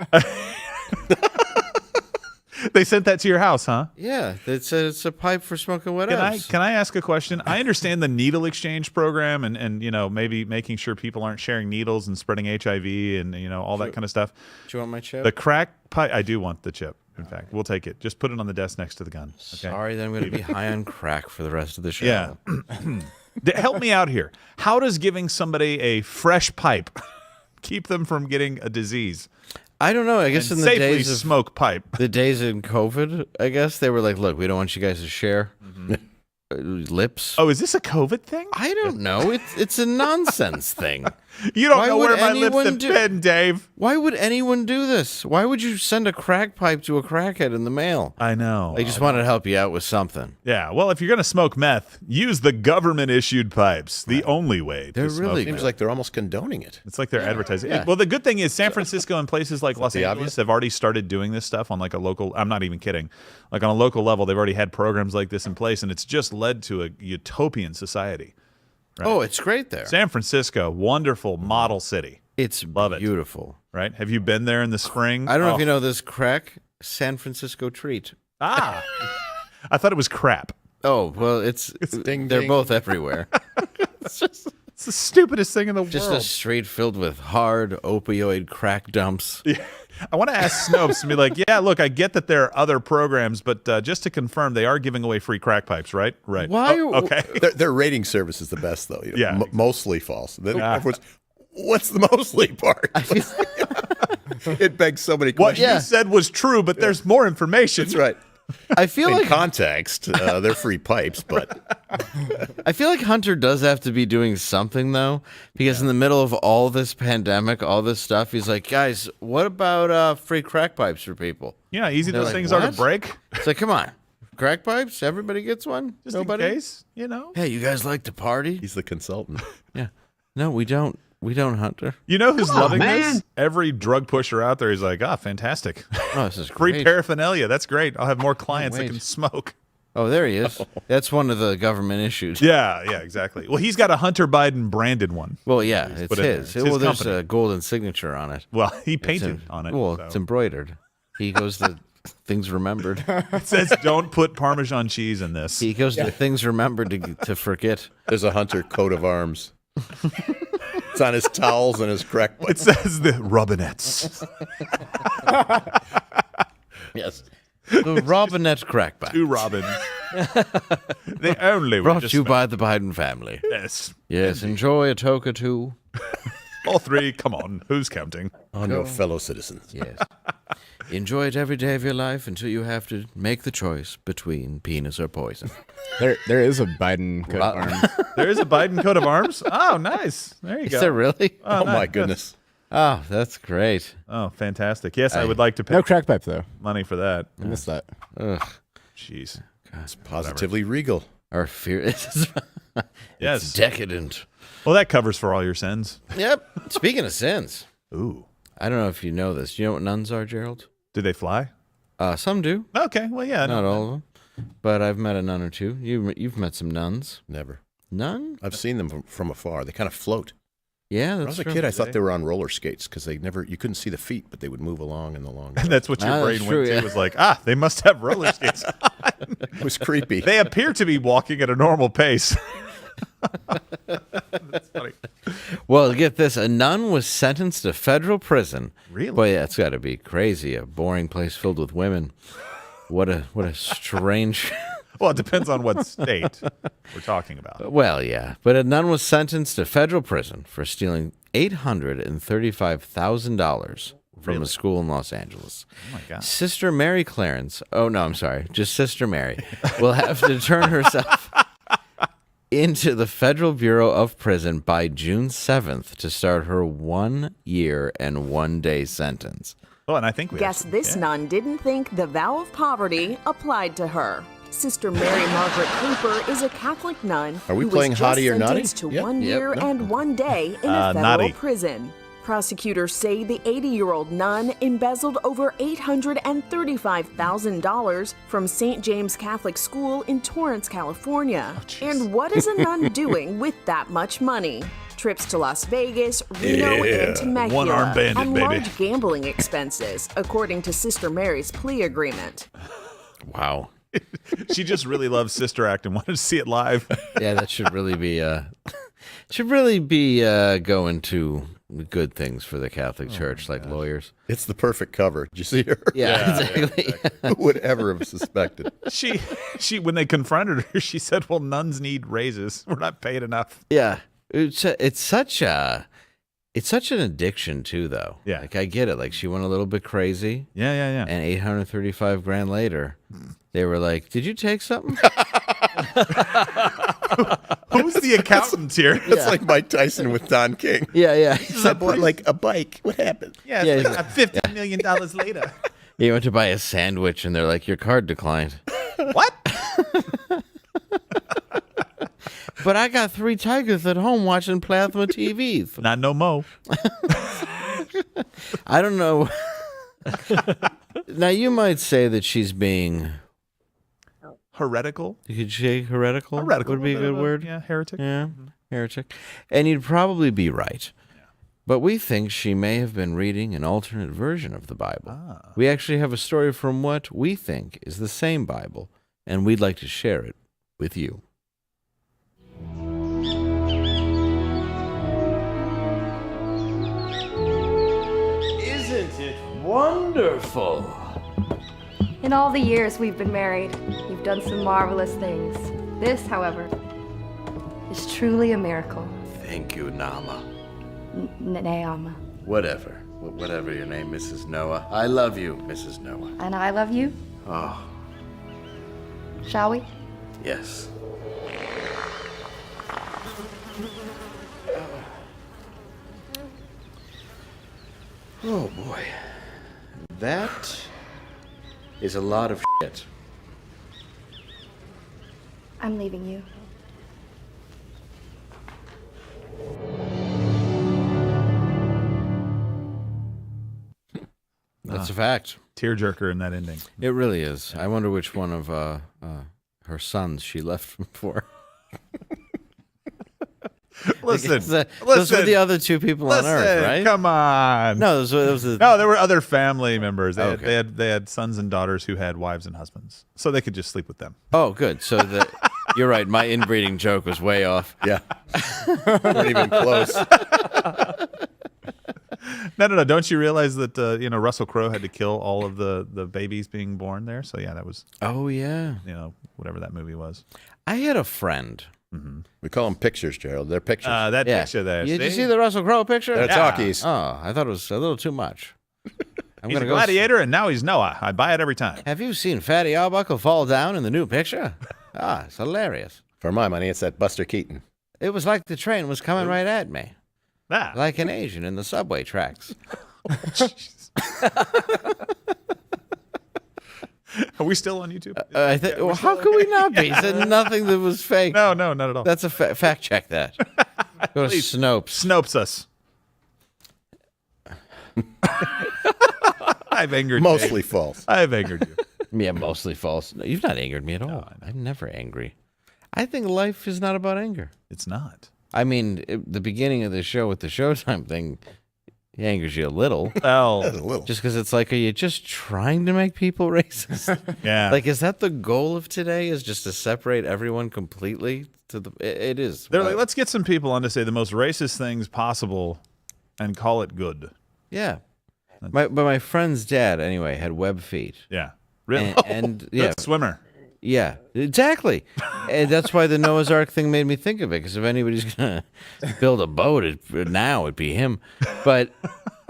Speaker 5: They sent that to your house, huh?
Speaker 2: Yeah, it's a pipe for smoking whatever.
Speaker 5: Can I ask a question? I understand the needle exchange program and you know, maybe making sure people aren't sharing needles and spreading HIV and you know all that kind of stuff.
Speaker 2: Do you want my chip?
Speaker 5: The crack pipe, I do want the chip. In fact, we'll take it. Just put it on the desk next to the gun. Okay?
Speaker 2: Sorry that I'm going to be high on crack for the rest of the show.
Speaker 5: Yeah. Help me out here. How does giving somebody a fresh pipe keep them from getting a disease?
Speaker 2: I don't know. I guess
Speaker 5: And
Speaker 2: in the
Speaker 5: safely
Speaker 2: days of
Speaker 5: smoke pipe.
Speaker 2: the days in COVID, I guess they were like, "Look, we don't want you guys to share lips."
Speaker 5: Oh, is this a COVID thing?
Speaker 2: I don't know. It's a nonsense thing.
Speaker 5: You don't
Speaker 2: Why
Speaker 5: know
Speaker 2: would
Speaker 5: where my lips
Speaker 2: anyone
Speaker 5: have
Speaker 2: do-
Speaker 5: been, Dave.
Speaker 2: Why would anyone do this? Why would you send a crack pipe to a crackhead in the mail?
Speaker 5: I know.
Speaker 2: I just wanted to help you out with something.
Speaker 5: Yeah, well, if you're going to smoke meth, use the government-issued pipes. The only way
Speaker 2: They're
Speaker 5: to smoke
Speaker 2: really
Speaker 5: meth.
Speaker 3: Seems like they're almost condoning it.
Speaker 5: It's like they're advertising.
Speaker 2: Yeah.
Speaker 5: Well, the good thing is San Francisco and places like Los
Speaker 3: the
Speaker 5: Angeles
Speaker 3: obvious?
Speaker 5: have already started doing this stuff on like a local, I'm not even kidding, like on a local level, they've already had programs like this in place, and it's just led to a utopian society. Right?
Speaker 2: Oh, it's great there.
Speaker 5: San Francisco, wonderful model city.
Speaker 2: It's
Speaker 5: Love it.
Speaker 2: beautiful.
Speaker 5: Right? Have you been there in the spring?
Speaker 2: I don't know if you know this crack San Francisco treat.
Speaker 5: Ah, I thought it was crap.
Speaker 2: Oh, well, it's
Speaker 3: ding,
Speaker 2: they're
Speaker 3: ding.
Speaker 2: both everywhere.
Speaker 5: It's the stupidest thing in the
Speaker 2: Just
Speaker 5: world.
Speaker 2: a street filled with hard opioid crack dumps.
Speaker 5: I want to ask Snopes and be like, yeah, look, I get that there are other programs, but just to confirm, they are giving away free crack pipes, right? Right.
Speaker 2: Why?
Speaker 5: Oh, okay.
Speaker 3: Their rating service is the best, though. You know,
Speaker 5: Yeah.
Speaker 3: mostly false. Then everyone's, what's the mostly part? It begs so many
Speaker 5: What
Speaker 3: questions.
Speaker 5: you said was true, but there's more information.
Speaker 3: That's right.
Speaker 2: I feel
Speaker 3: in
Speaker 2: like
Speaker 3: context, they're free pipes, but
Speaker 2: I feel like Hunter does have to be doing something though, because in the middle of all this pandemic, all this stuff, he's like, guys, what about free crack pipes for people?
Speaker 5: Yeah, easy
Speaker 2: They're
Speaker 5: those
Speaker 2: like,
Speaker 5: things are to
Speaker 2: "What?"
Speaker 5: break.
Speaker 2: It's like, come on, crack pipes, everybody gets one.
Speaker 5: Just
Speaker 2: Nobody.
Speaker 5: in case, you know.
Speaker 2: Hey, you guys like to party?
Speaker 3: he's the consultant.
Speaker 2: Yeah. No, we don't. We don't, Hunter.
Speaker 5: You know who's loving
Speaker 2: man.
Speaker 5: this? Every drug pusher out there is like, fantastic.
Speaker 2: Oh, this is
Speaker 5: Free
Speaker 2: great.
Speaker 5: paraphernalia. That's great. I'll have more clients that
Speaker 2: wait.
Speaker 5: can smoke.
Speaker 2: Oh, there he is. That's one of the government issues.
Speaker 5: Yeah, exactly. Well, he's got a Hunter Biden branded one.
Speaker 2: Well, yeah,
Speaker 5: He's
Speaker 2: it's
Speaker 5: put in there.
Speaker 2: his.
Speaker 5: It's
Speaker 2: Well,
Speaker 5: his
Speaker 2: there's
Speaker 5: company.
Speaker 2: a golden signature on it.
Speaker 5: Well, he
Speaker 2: It's
Speaker 5: painted on it.
Speaker 2: Well,
Speaker 5: so.
Speaker 2: it's embroidered. He goes to things remembered.
Speaker 5: It says, "Don't put Parmesan cheese in this."
Speaker 2: He goes to things remembered to forget.
Speaker 3: There's a Hunter coat of arms. It's on his towels and his crack pipes.
Speaker 5: It says the Robinettes.
Speaker 2: Yes. The Robinette crackback.
Speaker 5: 2 Robins. They only
Speaker 2: Brought
Speaker 5: just
Speaker 2: to you by the Biden family.
Speaker 5: Yes.
Speaker 2: Yes, enjoy a toka too.
Speaker 5: All 3. Come on. Who's counting?
Speaker 3: On your fellow citizens.
Speaker 2: Yes. Enjoy it every day of your life until you have to make the choice between penis or poison.
Speaker 7: There is a Biden coat of arms.
Speaker 5: There is a Biden coat of arms? Oh, nice. There you
Speaker 2: Is
Speaker 5: go.
Speaker 2: there really?
Speaker 3: Oh, my
Speaker 5: nice.
Speaker 3: goodness.
Speaker 2: Oh, that's great.
Speaker 5: Oh, fantastic. Yes, I would like to pay
Speaker 7: No crack pipe though.
Speaker 5: money for that.
Speaker 7: I missed that.
Speaker 2: Ugh.
Speaker 5: Jeez.
Speaker 3: It's positively regal.
Speaker 2: Our fear is
Speaker 5: Yes.
Speaker 2: decadent.
Speaker 5: Well, that covers for all your sins.
Speaker 2: Yep. Speaking of sins,
Speaker 5: Ooh.
Speaker 2: I don't know if you know this. You know what nuns are, Gerald?
Speaker 5: Do they fly?
Speaker 2: Some do.
Speaker 5: Okay. Well, yeah.
Speaker 2: Not all of them. But I've met a nun or two. You've met some nuns.
Speaker 3: Never.
Speaker 2: None?
Speaker 3: I've seen them from afar. They kind of float.
Speaker 2: Yeah,
Speaker 3: When I
Speaker 2: that's
Speaker 3: was a
Speaker 2: true.
Speaker 3: kid, I thought they were on roller skates because you couldn't see the feet, but they would move along in the long.
Speaker 5: And that's what your
Speaker 2: Ah,
Speaker 5: brain
Speaker 2: that's
Speaker 5: went
Speaker 2: true,
Speaker 5: to.
Speaker 2: yeah.
Speaker 5: Was like, they must have roller skates.
Speaker 3: It was creepy.
Speaker 5: They appear to be walking at a normal pace. That's funny.
Speaker 2: Well, get this. A nun was sentenced to federal prison.
Speaker 5: Really?
Speaker 2: Boy, that's got to be crazy. A boring place filled with women. What a strange...
Speaker 5: Well, it depends on what state we're talking about.
Speaker 2: Well, yeah. But a nun was sentenced to federal prison for stealing $835,000 from a school in Los Angeles.
Speaker 5: Oh, my God.
Speaker 2: Sister Mary Clarence, oh, no, I'm sorry, just Sister Mary, will have to turn herself into the Federal Bureau of Prison by June 7th to start her 1 year and 1 day sentence.
Speaker 5: Oh, and I think we
Speaker 4: Guess this nun didn't think the vow of poverty applied to her. Sister Mary Margaret Cooper is a Catholic nun
Speaker 3: Are we
Speaker 4: who
Speaker 3: playing
Speaker 4: was just
Speaker 3: Hottie or Nutty?
Speaker 4: sentenced to
Speaker 3: Yep.
Speaker 4: 1 year
Speaker 3: Yep. No.
Speaker 4: and 1 day in a federal
Speaker 5: Nutty.
Speaker 4: prison. Prosecutors say the 80-year-old nun embezzled over $835,000 from St. James Catholic School in Torrance, California. And what is a nun doing with that much money? Trips to Las Vegas, Reno,
Speaker 5: Yeah.
Speaker 4: and Temecula,
Speaker 5: One-armed bandit,
Speaker 4: and
Speaker 5: baby.
Speaker 4: large gambling expenses, according to Sister Mary's plea agreement.
Speaker 2: Wow.
Speaker 5: She just really loves Sister Act and wanted to see it live.
Speaker 2: Yeah, that should really be going to good things for the Catholic Church, like lawyers.
Speaker 3: It's the perfect cover. Did you see her?
Speaker 2: Yeah, exactly.
Speaker 3: Who would ever have suspected?
Speaker 5: She when they confronted her, she said, "Well, nuns need raises. We're not paid enough."
Speaker 2: Yeah, it's such an addiction too, though.
Speaker 5: Yeah.
Speaker 2: Like I get it. Like she went a little bit crazy.
Speaker 5: Yeah.
Speaker 2: And $835,000 later, they were like, "Did you take something?"
Speaker 5: Who's the accountant here?
Speaker 3: It's like Mike Tyson with Don King.
Speaker 2: Yeah.
Speaker 3: I bought like a bike. What happened?
Speaker 5: Yeah,
Speaker 2: Yeah,
Speaker 5: it's like $50 million later.
Speaker 2: You went to buy a sandwich, and they're like, "Your card declined."
Speaker 5: What?
Speaker 2: But I got 3 tigers at home watching plasma TVs.
Speaker 5: Not no mo.
Speaker 2: I don't know. Now you might say that she's being
Speaker 5: Heretical.
Speaker 2: You could say heretical.
Speaker 5: Heretical
Speaker 2: Would be a good word.
Speaker 5: Yeah, heretic.
Speaker 2: Yeah, heretic. And you'd probably be right. But we think she may have been reading an alternate version of the Bible. We actually have a story from what we think is the same Bible, and we'd like to share it with you. Isn't it wonderful?
Speaker 19: In all the years we've been married, you've done some marvelous things. This, however, is truly a miracle.
Speaker 2: Thank you, Nama.
Speaker 19: Naama.
Speaker 2: Whatever your name, Mrs. Noah. I love you, Mrs. Noah.
Speaker 19: And I love you.
Speaker 2: Oh,
Speaker 19: shall we?
Speaker 2: Yes. Oh boy. That is a lot of shit.
Speaker 19: I'm leaving you.
Speaker 2: That's a fact.
Speaker 5: Tearjerker in that ending.
Speaker 2: It really is. I wonder which one of her sons she left him for.
Speaker 5: Listen,
Speaker 2: those were the other two people on Earth, right?
Speaker 5: Come on.
Speaker 2: No, those were
Speaker 5: no, there were other family members. They,
Speaker 2: Okay.
Speaker 5: they had sons and daughters who had wives and husbands, so they could just sleep with them.
Speaker 2: Oh, good. So you're right. My inbreeding joke was way off.
Speaker 3: Yeah. Weren't even close.
Speaker 5: No. Don't you realize that Russell Crowe had to kill all of the babies being born there? So yeah, that was.
Speaker 2: Oh yeah.
Speaker 5: Whatever that movie was.
Speaker 2: I had a friend.
Speaker 5: Mm-hmm.
Speaker 3: We call them pictures, Gerald. They're pictures.
Speaker 5: That picture there.
Speaker 2: Did you see the Russell Crowe picture?
Speaker 3: They're talkies.
Speaker 2: Oh, I thought it was a little too much.
Speaker 5: He's a gladiator, and now he's Noah. I buy it every time.
Speaker 2: Have you seen Fatty Arbuckle fall down in the new picture? It's hilarious.
Speaker 3: For my money, it's that Buster Keaton.
Speaker 2: It was like the train was coming right at me.
Speaker 5: Ah.
Speaker 2: Like an Asian in the subway tracks.
Speaker 5: Are we still on YouTube?
Speaker 2: Well, how could we not be? He said nothing that was fake.
Speaker 5: No, not at all.
Speaker 2: That's a fact check that. Go to Snopes.
Speaker 5: Snopes us. I've angered you.
Speaker 3: Mostly false.
Speaker 5: I've angered you.
Speaker 2: Yeah, mostly false. No, you've not angered me at all. No, I'm never angry. I think life is not about anger.
Speaker 5: It's not.
Speaker 2: I mean, the beginning of the show with the Showtime thing angers you a little.
Speaker 5: Oh,
Speaker 3: a little.
Speaker 2: Just because it's like, are you just trying to make people racist?
Speaker 5: Yeah.
Speaker 2: Like, is that the goal of today? Is just to separate everyone completely? It is.
Speaker 5: They're like, let's get some people on to say the most racist things possible, and call it good.
Speaker 2: Yeah. But my friend's dad, anyway, had web feet.
Speaker 5: Yeah. Really?
Speaker 2: And yeah.
Speaker 5: Good swimmer.
Speaker 2: Yeah, exactly. And that's why the Noah's Ark thing made me think of it, because if anybody's going to build a boat, it'd be him. But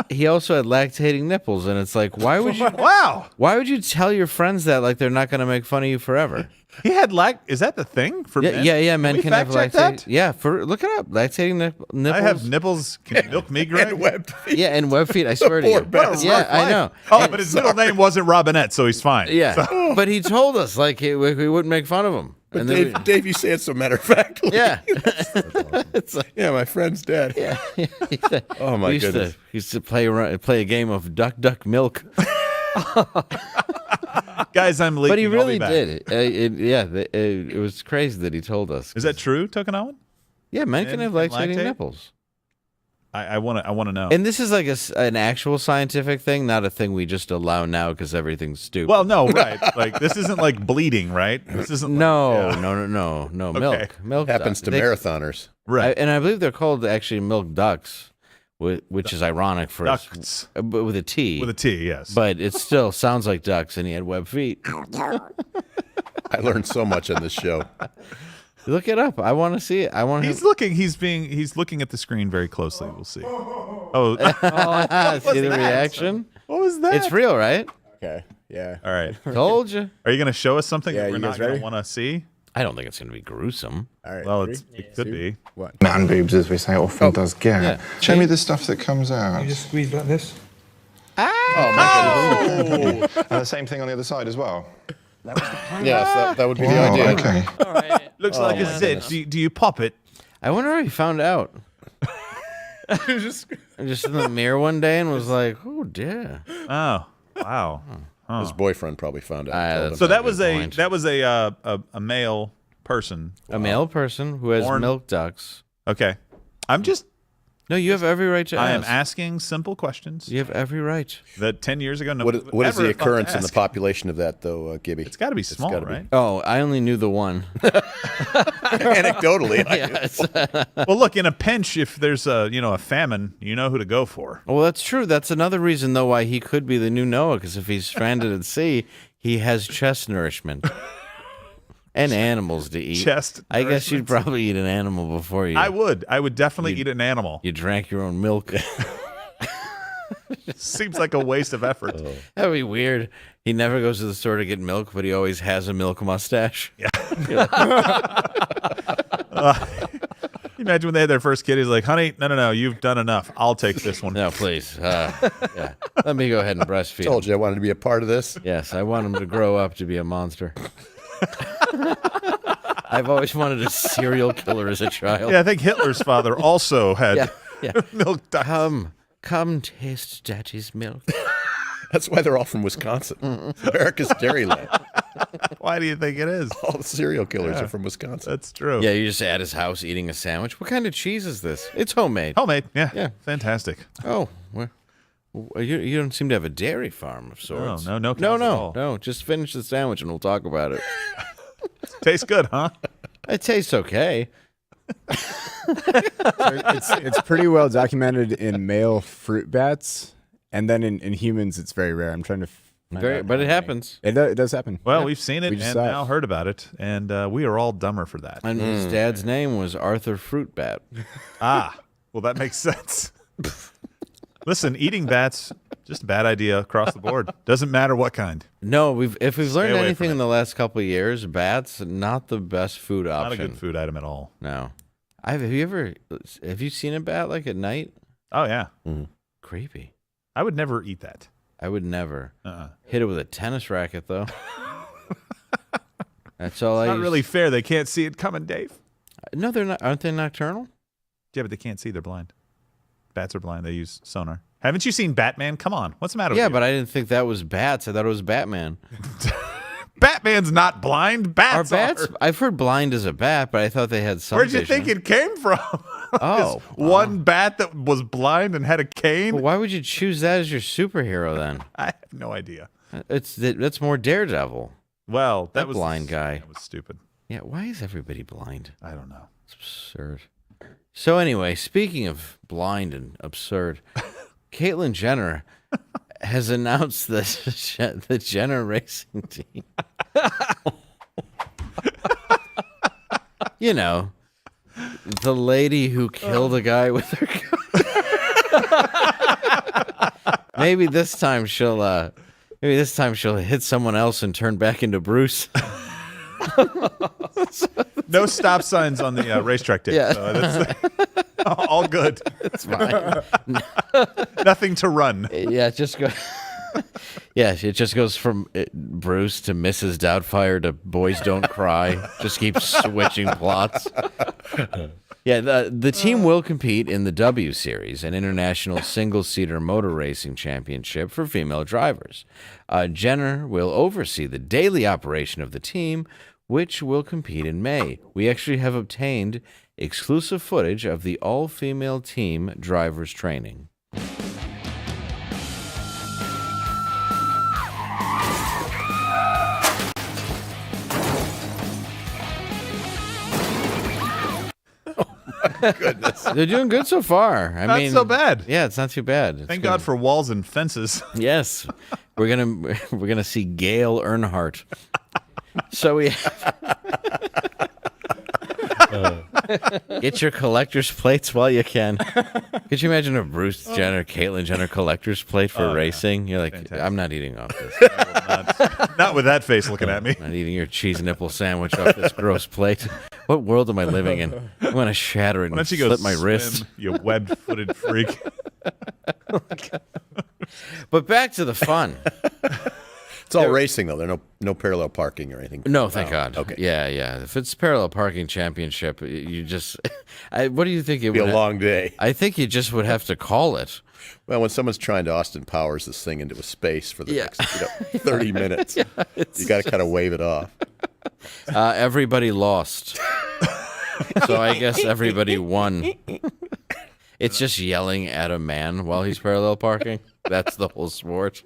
Speaker 2: he also had lactating nipples, and it's like, why would you?
Speaker 5: Wow.
Speaker 2: Why would you tell your friends that like they're not going to make fun of you forever?
Speaker 5: He had is that the thing for men?
Speaker 2: Yeah. Men can have
Speaker 5: fact check
Speaker 2: lactating.
Speaker 5: that?
Speaker 2: Yeah, look it up. Lactating nipples.
Speaker 5: I have nipples. Can you milk me, Greg?
Speaker 3: And web feet.
Speaker 2: Yeah, and web feet. I swear to you. Yeah, I know.
Speaker 5: Oh, but his middle name wasn't Robinette, so he's fine.
Speaker 2: Yeah,
Speaker 5: So-
Speaker 2: but he told us like we wouldn't make fun of him.
Speaker 3: But
Speaker 2: And then
Speaker 3: Dave, you say it so matter of factly.
Speaker 2: Yeah.
Speaker 3: It's like, yeah, my friend's dead.
Speaker 2: Yeah.
Speaker 3: Oh my goodness.
Speaker 2: He used to play a game of duck milk.
Speaker 5: Guys, I'm leaving.
Speaker 2: But he
Speaker 5: I'll
Speaker 2: really
Speaker 5: be back.
Speaker 2: did. It was crazy that he told us.
Speaker 5: Is that true, Tokenawan?
Speaker 2: Yeah, men can have lactating nipples.
Speaker 5: I want to know.
Speaker 2: And this is like an actual scientific thing, not a thing we just allow now because everything's stupid.
Speaker 5: Well, no, right. Like this isn't like bleeding, right? This isn't.
Speaker 2: No.
Speaker 5: Okay.
Speaker 2: Milk
Speaker 3: Happens to marathoners.
Speaker 5: Right.
Speaker 2: And I believe they're called actually milk ducks, which is ironic for
Speaker 5: Ducks.
Speaker 2: but with a T.
Speaker 5: With a T, yes.
Speaker 2: But it still sounds like ducks, and he had web feet.
Speaker 3: I learned so much on this show.
Speaker 2: Look it up. I want to see it.
Speaker 5: He's looking. He's looking at the screen very closely. We'll see. Oh,
Speaker 2: see the reaction?
Speaker 5: What was that?
Speaker 2: It's real, right?
Speaker 7: Okay. Yeah.
Speaker 5: All right.
Speaker 2: Told you.
Speaker 5: Are you going to show us something
Speaker 7: Yeah,
Speaker 5: that we're
Speaker 7: you
Speaker 5: not
Speaker 7: guys
Speaker 5: going
Speaker 7: ready?
Speaker 5: to want to see?
Speaker 2: I don't think it's going to be gruesome.
Speaker 7: All right.
Speaker 5: Well,
Speaker 7: 3,
Speaker 5: it could
Speaker 7: 2,
Speaker 5: be.
Speaker 7: 1.
Speaker 8: Man boobs, as we say, often does get.
Speaker 2: Yeah.
Speaker 8: Show me the stuff that comes out.
Speaker 22: You just squeeze like this.
Speaker 8: And the same thing on the other side as well.
Speaker 3: Yes, that would be the idea.
Speaker 8: Okay.
Speaker 16: All right.
Speaker 5: Looks like a zit. Do you pop it?
Speaker 2: I wonder how he found out. Just in the mirror one day and was like, "Oh dear."
Speaker 5: Oh, wow. Huh.
Speaker 3: His boyfriend probably found out.
Speaker 5: So that was a male person.
Speaker 2: A male person who has
Speaker 5: Born-
Speaker 2: milk ducts.
Speaker 5: Okay. I'm just.
Speaker 2: No, you have every right to
Speaker 5: I am
Speaker 2: ask.
Speaker 5: asking simple questions.
Speaker 2: You have every right.
Speaker 5: That 10 years ago, no.
Speaker 3: What is
Speaker 5: ever
Speaker 3: the
Speaker 5: thought to
Speaker 3: occurrence in the
Speaker 5: ask.
Speaker 3: population of that, though, Gibby?
Speaker 5: It's got to be small,
Speaker 3: gotta be.
Speaker 5: right?
Speaker 2: Oh, I only knew the one.
Speaker 3: Anecdotally,
Speaker 2: Yes.
Speaker 5: Well, look, in a pinch, if there's a famine, you know who to go for.
Speaker 2: Well, that's true. That's another reason, though, why he could be the new Noah, because if he's stranded at sea, he has chest nourishment. And animals to eat.
Speaker 5: Chest
Speaker 2: I guess you'd
Speaker 5: nourishment.
Speaker 2: probably eat an animal before you.
Speaker 5: I would definitely eat an animal.
Speaker 2: You drank your own milk.
Speaker 5: Seems like a waste of effort.
Speaker 2: That'd be weird. He never goes to the store to get milk, but he always has a milk mustache.
Speaker 5: Yeah. Imagine when they had their first kid. He's like, honey, no, you've done enough. I'll take this one.
Speaker 2: No, please. Yeah. Let me go ahead and breastfeed.
Speaker 3: Told you I wanted to be a part of this.
Speaker 2: Yes, I want him to grow up to be a monster. I've always wanted a serial killer as a child.
Speaker 5: Yeah, I think Hitler's father also had milk ducts.
Speaker 2: Come taste Daddy's milk.
Speaker 3: That's why they're all from Wisconsin. America's Dairyland.
Speaker 5: Why do you think it is?
Speaker 3: All the serial killers are from Wisconsin.
Speaker 5: That's true.
Speaker 2: Yeah, you're just at his house eating a sandwich. What kind of cheese is this? It's homemade.
Speaker 5: Homemade, yeah. Fantastic.
Speaker 2: Oh, well, you don't seem to have a dairy farm of sorts.
Speaker 5: No cows at all.
Speaker 2: No. Just finish the sandwich and we'll talk about it.
Speaker 5: Tastes good, huh?
Speaker 2: It tastes okay.
Speaker 7: It's pretty well documented in male fruit bats, and then in humans, it's very rare. I'm trying to.
Speaker 2: But it happens.
Speaker 7: It does happen.
Speaker 5: Well, we've seen it
Speaker 7: We just
Speaker 5: and
Speaker 7: saw it.
Speaker 5: now heard about it, and we are all dumber for that.
Speaker 2: And his dad's name was Arthur Fruitbat.
Speaker 5: Well, that makes sense. Listen, eating bats, just a bad idea across the board. Doesn't matter what kind.
Speaker 2: No, if we've learned
Speaker 5: away
Speaker 2: anything
Speaker 5: from
Speaker 2: in the last couple of years, bats not the best food option.
Speaker 5: Not a good food item at all.
Speaker 2: No. Have you seen a bat like at night?
Speaker 5: Oh yeah,
Speaker 2: creepy.
Speaker 5: I would never eat that.
Speaker 2: I would never hit it with a tennis racket though. That's all.
Speaker 5: It's not really fair. They can't see it coming, Dave.
Speaker 2: No, they're not. Aren't they nocturnal?
Speaker 5: Yeah, but they can't see. They're blind. Bats are blind. They use sonar. Haven't you seen Batman? Come on. What's the matter with you?
Speaker 2: Yeah, but I didn't think that was bats. I thought it was Batman.
Speaker 5: Batman's not blind. Bats
Speaker 2: are bats. I've heard blind as a bat, but I thought they had some.
Speaker 5: Where'd you
Speaker 2: vision.
Speaker 5: think it came from?
Speaker 2: Oh,
Speaker 5: one bat that was blind and had a cane.
Speaker 2: Well, why would you choose that as your superhero then?
Speaker 5: I have no idea.
Speaker 2: That's more Daredevil.
Speaker 5: Well, that was
Speaker 2: blind guy.
Speaker 5: That was stupid.
Speaker 2: Yeah, why is everybody blind?
Speaker 5: I don't know.
Speaker 2: It's absurd. So anyway, speaking of blind and absurd, Caitlyn Jenner has announced that the Jenner racing team. You know, the lady who killed a guy with her gun. Maybe this time she'll hit someone else and turn back into Bruce.
Speaker 5: No stop signs on the racetrack tape.
Speaker 2: Yeah.
Speaker 5: So that's all good.
Speaker 2: It's fine.
Speaker 5: Nothing to run.
Speaker 2: Yeah, it just goes from Bruce to Mrs. Doubtfire to Boys Don't Cry. Just keeps switching plots. Yeah, the team will compete in the W Series, an international single-seater motor racing championship for female drivers. Jenner will oversee the daily operation of the team, which will compete in May. We actually have obtained exclusive footage of the all-female team drivers training.
Speaker 3: Goodness.
Speaker 2: They're doing good so far. I
Speaker 5: Not
Speaker 2: mean,
Speaker 5: so bad.
Speaker 2: Yeah, it's not too bad.
Speaker 5: Thank God for walls and fences.
Speaker 2: Yes, we're gonna see Gail Earnhardt. So we get your collector's plates while you can. Could you imagine a Bruce Jenner, Caitlyn Jenner collector's plate for racing? You're like, fantastic. I'm not eating off this.
Speaker 5: Not with that face looking at me.
Speaker 2: I'm not eating your cheese nipple sandwich off this gross plate. What world am I living in? I'm gonna shatter it
Speaker 5: Why
Speaker 2: and
Speaker 5: don't you go
Speaker 2: slit my
Speaker 5: swim,
Speaker 2: wrist.
Speaker 5: You web-footed freak.
Speaker 2: But back to the fun.
Speaker 3: It's all racing, though. There are no parallel parking or anything.
Speaker 2: No, thank God.
Speaker 3: Okay.
Speaker 2: Yeah. If it's parallel parking championship, you just. What do you think it
Speaker 3: It'd be
Speaker 2: would
Speaker 3: a long day.
Speaker 2: I think you just would have to call it.
Speaker 3: Well, when someone's trying to Austin Powers this thing into a space for the next 30 minutes, you got to kind of wave it off.
Speaker 2: Everybody lost. So I guess everybody won. It's just yelling at a man while he's parallel parking. That's the whole sport.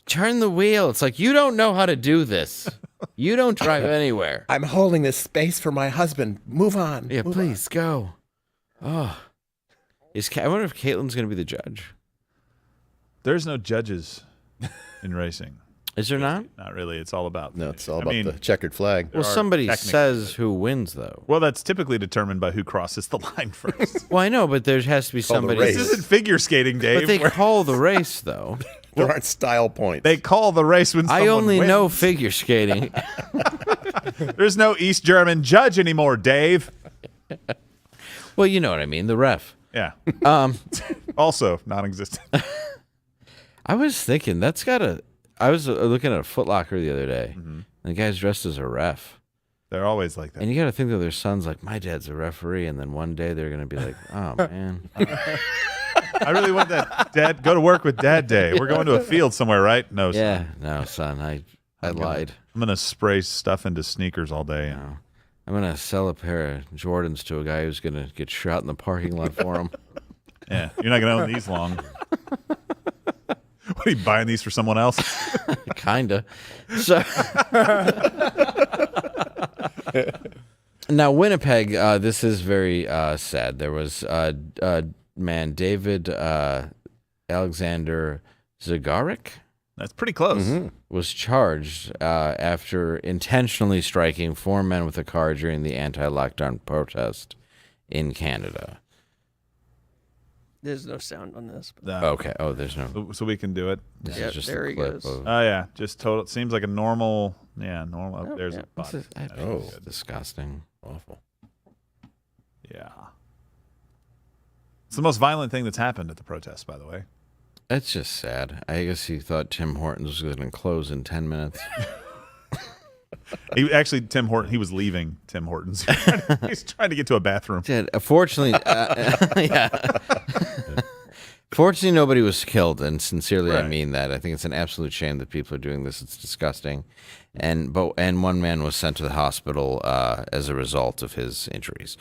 Speaker 2: Turn the wheel. It's like, you don't know how to do this. You don't drive anywhere.
Speaker 3: I'm holding this space for my husband. Move on.
Speaker 2: Yeah,
Speaker 3: Move
Speaker 2: please go. Oh, I wonder if Caitlyn's going to be the judge.
Speaker 5: There's no judges in racing.
Speaker 2: Is there not?
Speaker 5: Not really. It's all about
Speaker 3: it's all about the checkered flag.
Speaker 2: Well, somebody says who wins, though.
Speaker 5: Well, that's typically determined by who crosses the line first.
Speaker 2: Well, I know, but there has to be somebody.
Speaker 5: This isn't figure skating, Dave.
Speaker 2: But they call the race, though.
Speaker 3: There aren't style points.
Speaker 5: They call the race when someone
Speaker 2: I only
Speaker 5: wins.
Speaker 2: know figure skating.
Speaker 5: There's no East German judge anymore, Dave.
Speaker 2: Well, you know what I mean. The ref.
Speaker 5: Yeah. Also non-existent.
Speaker 2: I was thinking I was looking at a Foot Locker the other day, and the guy's dressed as a ref.
Speaker 5: They're always like that.
Speaker 2: And you got to think that their son's like, my dad's a referee, and then one day they're going to be like, oh, man.
Speaker 5: I really want that Dad go to work with Dad Day. We're going to a field somewhere, right? No, son.
Speaker 2: Yeah, no, son. I lied.
Speaker 5: I'm going to spray stuff into sneakers all day.
Speaker 2: No. I'm going to sell a pair of Jordans to a guy who's going to get shot in the parking lot for him.
Speaker 5: Yeah, you're not going to own these long. What, are you buying these for someone else?
Speaker 2: Kinda. So now Winnipeg, this is very sad. There was man David Alexander Zagarik.
Speaker 5: That's pretty close.
Speaker 2: Was charged after intentionally striking 4 men with a car during the anti-lockdown protest in Canada.
Speaker 10: There's no sound on this.
Speaker 2: Okay. Oh, there's no.
Speaker 5: So we can do it.
Speaker 2: This is just
Speaker 10: there
Speaker 2: a
Speaker 10: he
Speaker 2: clip
Speaker 10: goes.
Speaker 2: of.
Speaker 5: Oh yeah, just total. It seems like a normal. Yeah, normal.
Speaker 10: Oh,
Speaker 5: There's
Speaker 10: yeah.
Speaker 5: a body.
Speaker 2: It's disgusting.
Speaker 3: Awful.
Speaker 5: Yeah. It's the most violent thing that's happened at the protest, by the way.
Speaker 2: That's just sad. I guess he thought Tim Hortons was going to close in 10 minutes.
Speaker 5: Tim Horton. He was leaving Tim Hortons. He's trying to get to a bathroom.
Speaker 2: Fortunately, yeah. Fortunately, nobody was killed, and sincerely, I mean that. I think it's an absolute shame that people are doing this. It's disgusting, and one man was sent to the hospital as a result of his injuries.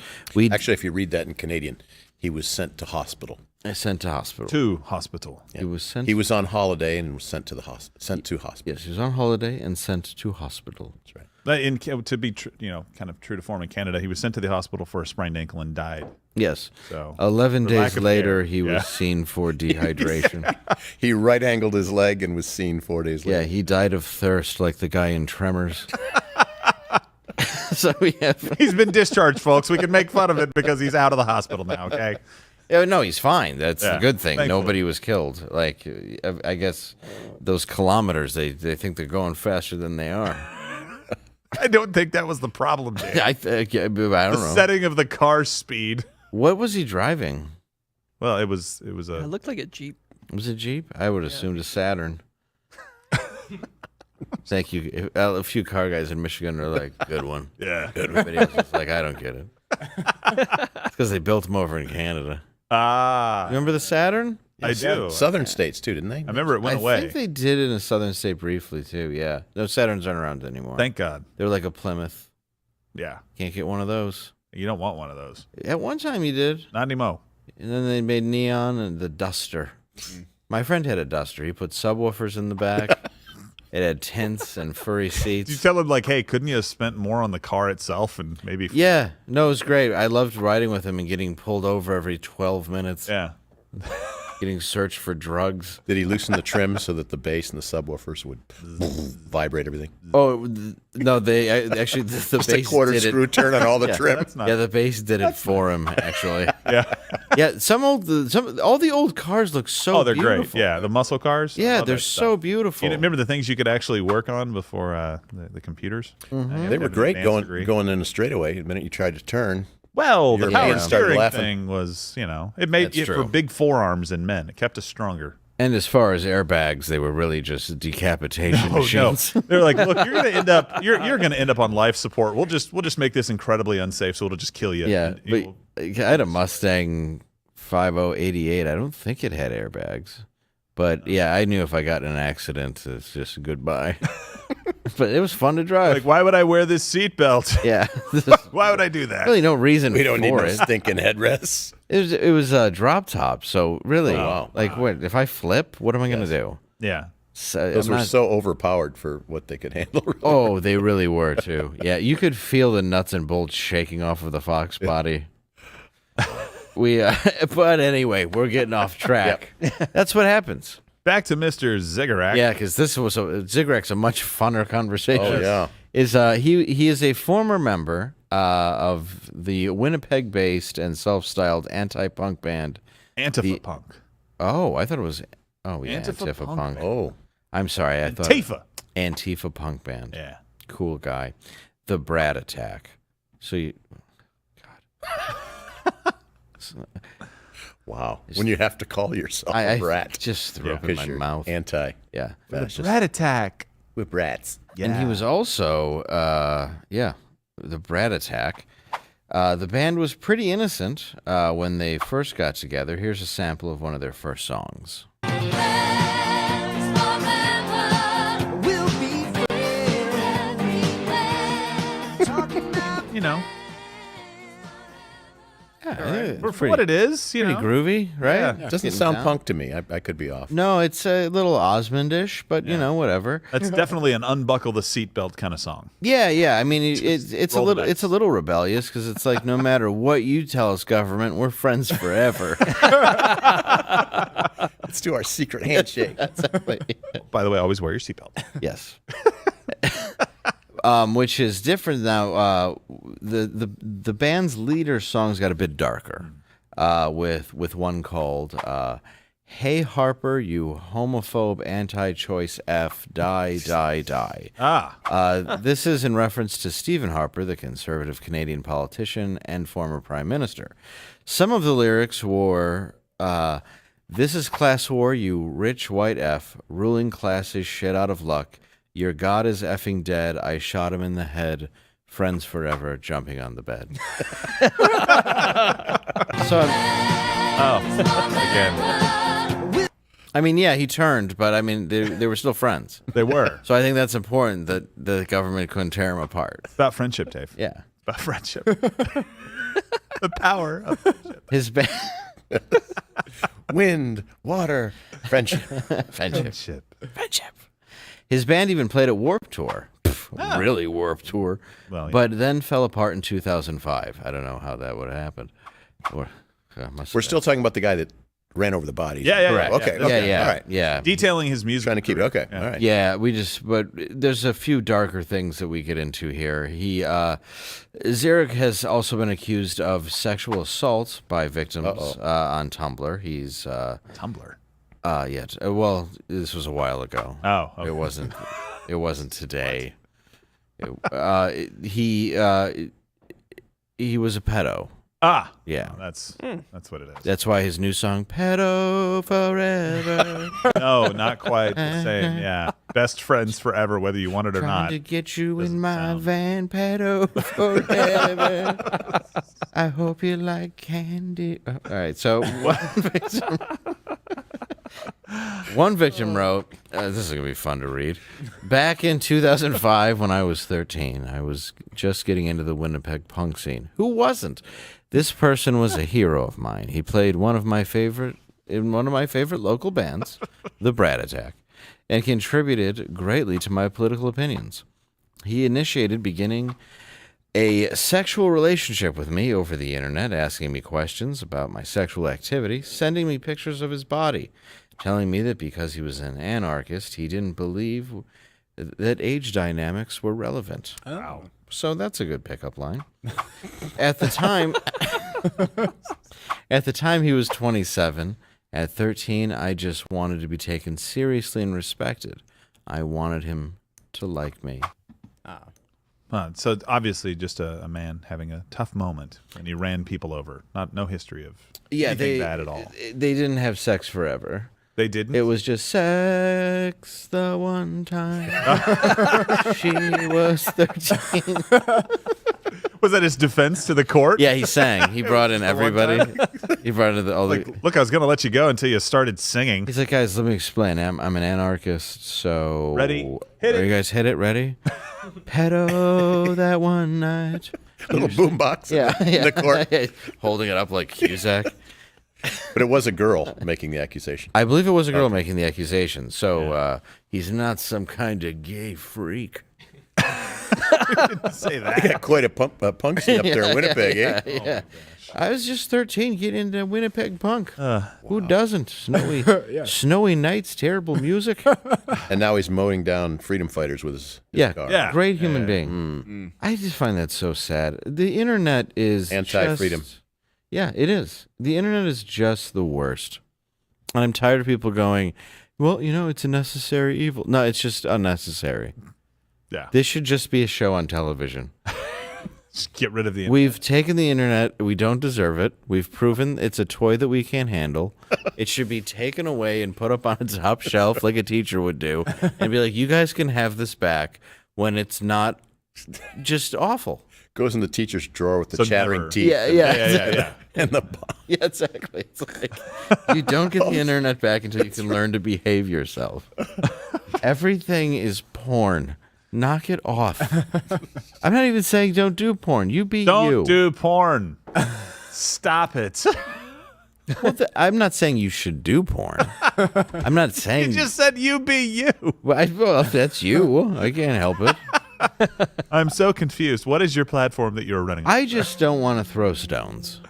Speaker 3: Actually, if you read that in Canadian, he was sent to hospital.
Speaker 2: Sent to hospital.
Speaker 5: To hospital.
Speaker 3: Yeah.
Speaker 2: He was sent.
Speaker 3: He was on holiday and was sent to hospital.
Speaker 2: Yes, he was on holiday and sent to hospital.
Speaker 3: That's right.
Speaker 5: To be kind of true to form in Canada, he was sent to the hospital for a sprained ankle and died.
Speaker 2: Yes.
Speaker 5: So
Speaker 2: 11 days later,
Speaker 5: care.
Speaker 2: he was seen for dehydration.
Speaker 3: He right-angled his leg and was seen 4 days later.
Speaker 2: Yeah, he died of thirst like the guy in Tremors. So
Speaker 5: he's been discharged, folks. We can make fun of it because he's out of the hospital now. Okay.
Speaker 2: Yeah, no, he's fine. That's the good thing.
Speaker 5: Thankfully.
Speaker 2: Nobody was killed. Like, I guess those kilometers, they think they're going faster than they are.
Speaker 5: I don't think that was the problem, Dave.
Speaker 2: I don't know.
Speaker 5: The setting of the car speed.
Speaker 2: What was he driving?
Speaker 5: Well, it was
Speaker 10: It looked like a Jeep.
Speaker 2: Was it a Jeep? I would assumed a Saturn. Thank you. A few car guys in Michigan are like, good one.
Speaker 5: Yeah.
Speaker 2: Everybody else is like, I don't get it. It's because they built them over in Canada. Remember the Saturn?
Speaker 5: I do.
Speaker 3: Southern states, too, didn't they?
Speaker 5: I remember it went away.
Speaker 2: I think they did it in a southern state briefly, too, yeah. No, Saturns aren't around anymore.
Speaker 5: Thank God.
Speaker 2: They're like a Plymouth.
Speaker 5: Yeah.
Speaker 2: Can't get one of those.
Speaker 5: You don't want one of those.
Speaker 2: At one time you did.
Speaker 5: Not anymore.
Speaker 2: And then they made neon and the Duster. My friend had a Duster. He put subwoofers in the back. It had tints and furry seats.
Speaker 5: Did you tell him, like, hey, couldn't you have spent more on the car itself and maybe...
Speaker 2: Yeah. No, it was great. I loved riding with him and getting pulled over every 12 minutes.
Speaker 5: Yeah.
Speaker 2: Getting searched for drugs.
Speaker 3: Did he loosen the trim so that the bass and the subwoofers would vibrate everything?
Speaker 2: Oh, no, they actually, the
Speaker 3: Just
Speaker 2: bass
Speaker 3: a quarter
Speaker 2: did
Speaker 3: screw turn on all the trim.
Speaker 2: Yeah, the bass did it for him, actually.
Speaker 5: Yeah.
Speaker 2: Yeah, all the old cars look so
Speaker 5: they're
Speaker 2: beautiful.
Speaker 5: great. Yeah, the muscle cars.
Speaker 2: Yeah,
Speaker 5: Love
Speaker 2: they're
Speaker 5: that
Speaker 2: so
Speaker 5: stuff.
Speaker 2: beautiful.
Speaker 5: You remember the things you could actually work on before the computers?
Speaker 2: Mm-hmm.
Speaker 3: They were great going in a straightaway. The minute you tried to turn.
Speaker 5: Well, the power
Speaker 3: Europeans started
Speaker 5: steering
Speaker 3: laughing.
Speaker 5: thing was, it made
Speaker 2: That's
Speaker 5: it for
Speaker 2: true.
Speaker 5: big forearms in men. It kept us stronger.
Speaker 2: And as far as airbags, they were really just decapitation machines.
Speaker 5: No. They're like, look, you're gonna end up you're gonna end up on life support. We'll just make this incredibly unsafe, so it'll just kill you.
Speaker 2: Yeah, but I had a Mustang 5088. I don't think it had airbags. But yeah, I knew if I got in an accident, it's just goodbye. But it was fun to drive.
Speaker 5: Like, why would I wear this seatbelt?
Speaker 2: Yeah.
Speaker 5: Why would I do that?
Speaker 2: Really no reason for it.
Speaker 3: We don't need no stinking headrests.
Speaker 2: It was a drop top, so really, what if I flip? What am I going to do?
Speaker 5: Yeah,
Speaker 3: those were so overpowered for what they could handle. Really.
Speaker 2: Oh, they really were too. Yeah, you could feel the nuts and bolts shaking off of the Fox body. But anyway, we're getting off track. That's what happens.
Speaker 5: Back to Mr. Ziggurat.
Speaker 2: Yeah, because Ziggurat's a much funner conversation.
Speaker 3: Oh, yeah.
Speaker 2: He is a former member of the Winnipeg-based and self-styled anti-punk band
Speaker 5: Antifa Punk.
Speaker 2: Oh, I thought it was. Oh, yeah,
Speaker 5: Antifa
Speaker 2: Punk.
Speaker 3: Oh,
Speaker 2: I'm sorry. I thought Antifa Punk band.
Speaker 5: Yeah,
Speaker 2: cool guy. The Brat Attack. So you, God.
Speaker 3: Wow. When you have to call yourself a brat.
Speaker 2: Just threw up in my mouth.
Speaker 3: Anti.
Speaker 2: Yeah.
Speaker 5: The Brat Attack.
Speaker 3: With brats.
Speaker 2: Yeah. And he was also, the Brat Attack. The band was pretty innocent when they first got together. Here's a sample of one of their first songs.
Speaker 5: You know.
Speaker 2: Yeah,
Speaker 5: for what it is,
Speaker 2: pretty groovy, right?
Speaker 3: Yeah. Doesn't sound punk to me. I could be off.
Speaker 2: No, it's a little Osmondish, but you know, whatever.
Speaker 5: That's definitely an unbuckle the seatbelt kind of song.
Speaker 2: Yeah. I mean, it's a little rebellious because it's like no matter what you tell us, government, we're friends forever.
Speaker 3: Let's do our secret handshake.
Speaker 5: By the way, always wear your seatbelt.
Speaker 2: Yes. Which is different now. The band's leader songs got a bit darker, with one called "Hey Harper, you homophobe, anti-choice F, die, die, die." This is in reference to Stephen Harper, the conservative Canadian politician and former prime minister. Some of the lyrics were, "This is class war, you rich white F. Ruling class is shit out of luck. Your God is effing dead. I shot him in the head. Friends forever, jumping on the bed."
Speaker 5: Again.
Speaker 2: I mean, yeah, he turned, but I mean, they were still friends.
Speaker 5: They were.
Speaker 2: So I think that's important that the government couldn't tear them apart.
Speaker 5: It's about friendship, Dave.
Speaker 2: Yeah.
Speaker 5: It's about friendship. The power of friendship.
Speaker 2: His band.
Speaker 3: Wind, water, friendship.
Speaker 2: Friendship. His band even played at Warped Tour. Really Warped Tour.
Speaker 5: Well, yeah.
Speaker 2: But then fell apart in 2005. I don't know how that would have happened.
Speaker 3: We're still talking about the guy that ran over the bodies.
Speaker 5: Yeah.
Speaker 3: Correct. Okay.
Speaker 2: Yeah.
Speaker 3: All right.
Speaker 2: Yeah.
Speaker 5: Detailing his music.
Speaker 3: Trying to keep it. Okay.
Speaker 5: Yeah.
Speaker 3: All right.
Speaker 2: Yeah, but there's a few darker things that we get into here. Zarek has also been accused of sexual assault by victims on Tumblr. He's
Speaker 5: Tumblr.
Speaker 2: Yeah. Well, this was a while ago.
Speaker 5: Oh, okay.
Speaker 2: It wasn't today. He was a pedo. Yeah.
Speaker 5: Oh, that's what it is.
Speaker 2: That's why his new song, "Pedo Forever."
Speaker 5: No, not quite the same. Yeah. Best friends forever, whether you want it or not.
Speaker 2: Trying to get you in my van, pedo forever. I hope you like candy. All right, so one victim wrote, this is going to be fun to read. "Back in 2005, when I was 13, I was just getting into the Winnipeg punk scene. Who wasn't? This person was a hero of mine. He played in one of my favorite local bands, the Brat Attack, and contributed greatly to my political opinions. He initiated beginning a sexual relationship with me over the internet, asking me questions about my sexual activity, sending me pictures of his body, telling me that because he was an anarchist, he didn't believe that age dynamics were relevant."
Speaker 5: Wow.
Speaker 2: So that's a good pickup line. At the time he was 27. At 13, I just wanted to be taken seriously and respected. I wanted him to like me.
Speaker 5: So obviously just a man having a tough moment, and he ran people over. No history of anything bad at all.
Speaker 2: They didn't have sex forever.
Speaker 5: They didn't?
Speaker 2: It was just sex the one time. She was 13.
Speaker 5: Was that his defense to the court?
Speaker 2: Yeah, he sang. He brought in everybody. He brought in all the.
Speaker 5: Look, I was going to let you go until you started singing.
Speaker 2: He's like, guys, let me explain. I'm an anarchist, so.
Speaker 5: Ready? Hit it.
Speaker 2: Are you guys hit it? Ready? Pedo that one night.
Speaker 3: Little boombox in the court.
Speaker 2: Holding it up like Cusack.
Speaker 3: But it was a girl making the accusation.
Speaker 2: I believe it was a girl making the accusation. So he's not some kind of gay freak.
Speaker 5: Didn't say that.
Speaker 3: They got quite a punk scene up there in Winnipeg, eh?
Speaker 2: Yeah. I was just 13 getting into Winnipeg punk. Who doesn't? Snowy nights, terrible music.
Speaker 3: And now he's mowing down freedom fighters with his car.
Speaker 2: Yeah, great human being. I just find that so sad. The internet is
Speaker 3: Anti-freedom.
Speaker 2: Yeah, it is. The internet is just the worst. And I'm tired of people going, well, it's a necessary evil. No, it's just unnecessary.
Speaker 5: Yeah.
Speaker 2: This should just be a show on television.
Speaker 5: Just get rid of the internet.
Speaker 2: We've taken the internet. We don't deserve it. We've proven it's a toy that we can't handle. It should be taken away and put up on a top shelf like a teacher would do and be like, you guys can have this back when it's not just awful.
Speaker 3: Goes in the teacher's drawer with the chattering teeth.
Speaker 2: Yeah.
Speaker 3: And the
Speaker 2: Yeah, exactly. It's like you don't get the internet back until you can learn to behave yourself. Everything is porn. Knock it off. I'm not even saying don't do porn. You be you.
Speaker 5: Don't do porn. Stop it.
Speaker 2: Well, I'm not saying you should do porn. I'm not saying.
Speaker 5: You just said you be you.
Speaker 2: Well, that's you. I can't help it.
Speaker 5: I'm so confused. What is your platform that you're running?
Speaker 2: I just don't want to throw stones.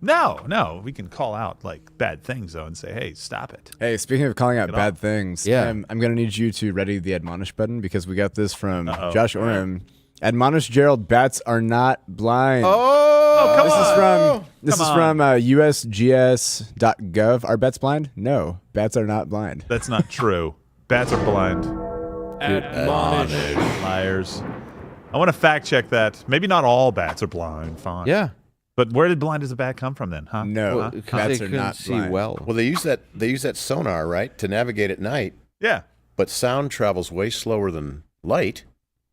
Speaker 5: No. We can call out like bad things though and say, "Hey, stop it."
Speaker 7: Hey, speaking of calling out
Speaker 5: Get
Speaker 7: bad
Speaker 5: off.
Speaker 7: things,
Speaker 2: Yeah.
Speaker 7: I'm going to need you to ready the admonish button because we got this from Josh Oram. Admonish Gerald, bats are not blind.
Speaker 2: Oh,
Speaker 7: This is from USGS.gov. Are bats blind? No, bats are not blind.
Speaker 5: That's not true. Bats are blind.
Speaker 2: Admonish.
Speaker 5: Liars. I want to fact check that. Maybe not all bats are blind. Fine.
Speaker 2: Yeah.
Speaker 5: But where did blind as a bat come from then? Huh?
Speaker 7: No,
Speaker 2: Because
Speaker 7: bats
Speaker 2: they
Speaker 7: are
Speaker 2: couldn't
Speaker 7: not
Speaker 2: see
Speaker 7: blind.
Speaker 2: well.
Speaker 3: Well, they use that sonar, right, to navigate at night.
Speaker 5: Yeah.
Speaker 3: But sound travels way slower than light,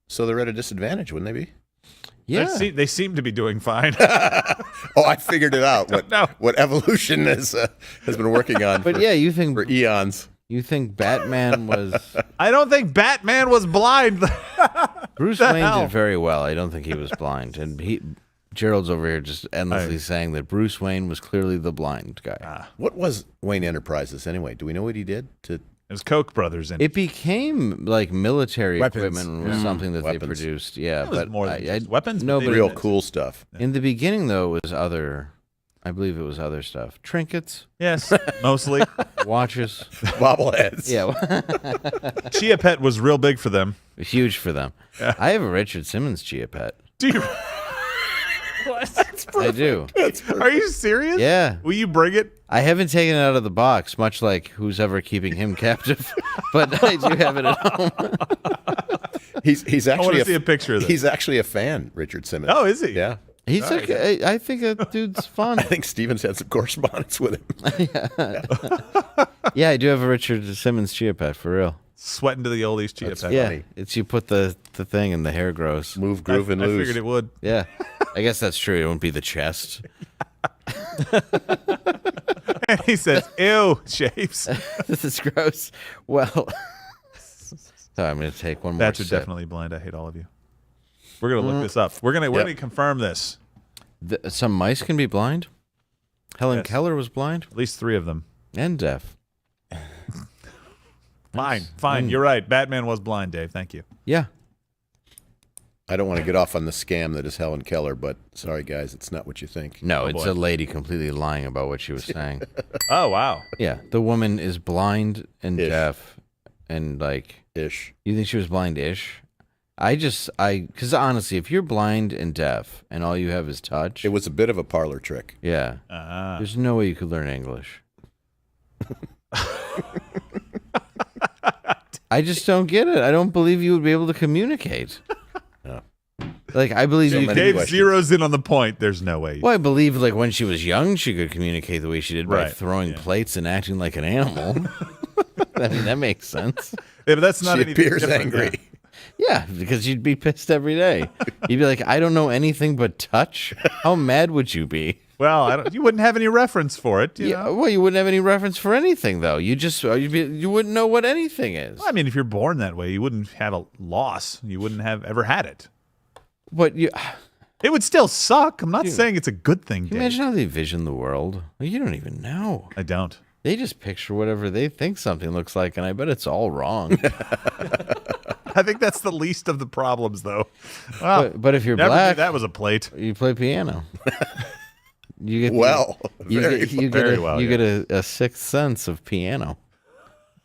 Speaker 3: so they're at a disadvantage, wouldn't they be?
Speaker 2: Yeah.
Speaker 5: They seem to be doing fine.
Speaker 3: Oh, I figured it out. What evolution has been working on.
Speaker 2: But yeah, you think
Speaker 3: for eons.
Speaker 2: You think Batman was?
Speaker 5: I don't think Batman was blind.
Speaker 2: Bruce Wayne did very well. I don't think he was blind, and Gerald's over here just endlessly saying that Bruce Wayne was clearly the blind guy.
Speaker 3: What was Wayne Enterprises anyway? Do we know what he did?
Speaker 5: It was Koch brothers.
Speaker 2: It became like military
Speaker 7: Weapons.
Speaker 2: equipment was something that they produced. Yeah,
Speaker 5: That was
Speaker 2: but
Speaker 5: more than just weapons. but
Speaker 2: nobody
Speaker 5: they
Speaker 3: Real
Speaker 5: did it.
Speaker 3: cool stuff.
Speaker 2: In the beginning, though, it was other. I believe it was other stuff. Trinkets.
Speaker 5: Yes, mostly.
Speaker 2: Watches.
Speaker 3: Bobbleheads.
Speaker 2: Yeah.
Speaker 5: Chia Pet was real big for them.
Speaker 2: Huge for them.
Speaker 5: Yeah.
Speaker 2: I have a Richard Simmons Chia Pet.
Speaker 5: Do you?
Speaker 2: I do.
Speaker 5: Are you serious?
Speaker 2: Yeah.
Speaker 5: Will you bring it?
Speaker 2: I haven't taken it out of the box, much like who's ever keeping him captive, but I do have it at home.
Speaker 3: He's
Speaker 5: I
Speaker 3: actually
Speaker 5: want to see a picture of this.
Speaker 3: He's actually a fan, Richard Simmons.
Speaker 5: Oh, is he?
Speaker 3: Yeah.
Speaker 2: He's I think that dude's fun.
Speaker 3: I think Steven's had some correspondence with him.
Speaker 2: Yeah, I do have a Richard Simmons Chia Pet, for real.
Speaker 5: Sweating to the oldies Chia Pet.
Speaker 2: Yeah, it's you put the thing and the hair grows.
Speaker 3: Move, groove, and
Speaker 5: I
Speaker 3: lose.
Speaker 5: figured it would.
Speaker 2: Yeah, I guess that's true. It won't be the chest.
Speaker 5: He says, "Ew, shapes."
Speaker 2: This is gross. Well, so I'm going to take one more
Speaker 5: Bats are
Speaker 2: sip.
Speaker 5: definitely blind. I hate all of you. We're gonna look this up. We're gonna confirm this.
Speaker 2: Some mice can be blind. Helen
Speaker 5: Yes.
Speaker 2: Keller was blind
Speaker 5: At least 3 of them.
Speaker 2: and deaf.
Speaker 5: Fine. You're right. Batman was blind, Dave. Thank you.
Speaker 2: Yeah.
Speaker 3: I don't want to get off on the scam that is Helen Keller, but sorry, guys, it's not what you think.
Speaker 2: No,
Speaker 5: Oh,
Speaker 2: it's
Speaker 5: boy.
Speaker 2: a lady completely lying about what she was saying.
Speaker 5: Oh wow.
Speaker 2: Yeah, the woman is blind and
Speaker 3: Ish.
Speaker 2: deaf, and like
Speaker 3: Ish.
Speaker 2: You think she was blind-ish? Because honestly, if you're blind and deaf and all you have is touch,
Speaker 3: It was a bit of a parlor trick.
Speaker 2: yeah, there's no way you could learn English. I just don't get it. I don't believe you would be able to communicate.
Speaker 3: No.
Speaker 2: Like I believe
Speaker 3: So
Speaker 2: you.
Speaker 3: many
Speaker 5: Dave
Speaker 3: questions.
Speaker 5: zeroes in on the point. There's no way.
Speaker 2: Well, I believe like when she was young, she could communicate the way she did by
Speaker 5: Right,
Speaker 2: throwing plates and acting like an animal. I mean, that makes sense.
Speaker 5: Yeah, but that's not
Speaker 3: She
Speaker 5: anything
Speaker 3: appears
Speaker 5: different.
Speaker 3: angry.
Speaker 2: Yeah, because you'd be pissed every day. You'd be like, I don't know anything but touch. How mad would you be?
Speaker 5: Well, you wouldn't have any reference for it. You know?
Speaker 2: Well, you wouldn't have any reference for anything, though. You wouldn't know what anything is.
Speaker 5: I mean, if you're born that way, you wouldn't have a loss. You wouldn't have ever had it.
Speaker 2: But
Speaker 5: It would still suck. I'm not saying it's a good thing,
Speaker 2: Can you
Speaker 5: Dave.
Speaker 2: imagine how they vision the world? Like, you don't even know.
Speaker 5: I don't.
Speaker 2: They just picture whatever they think something looks like, and I bet it's all wrong.
Speaker 5: I think that's the least of the problems, though. Well,
Speaker 2: but if you're
Speaker 5: never knew
Speaker 2: black,
Speaker 5: that was a plate.
Speaker 2: you play piano. You get you get a sixth sense of piano.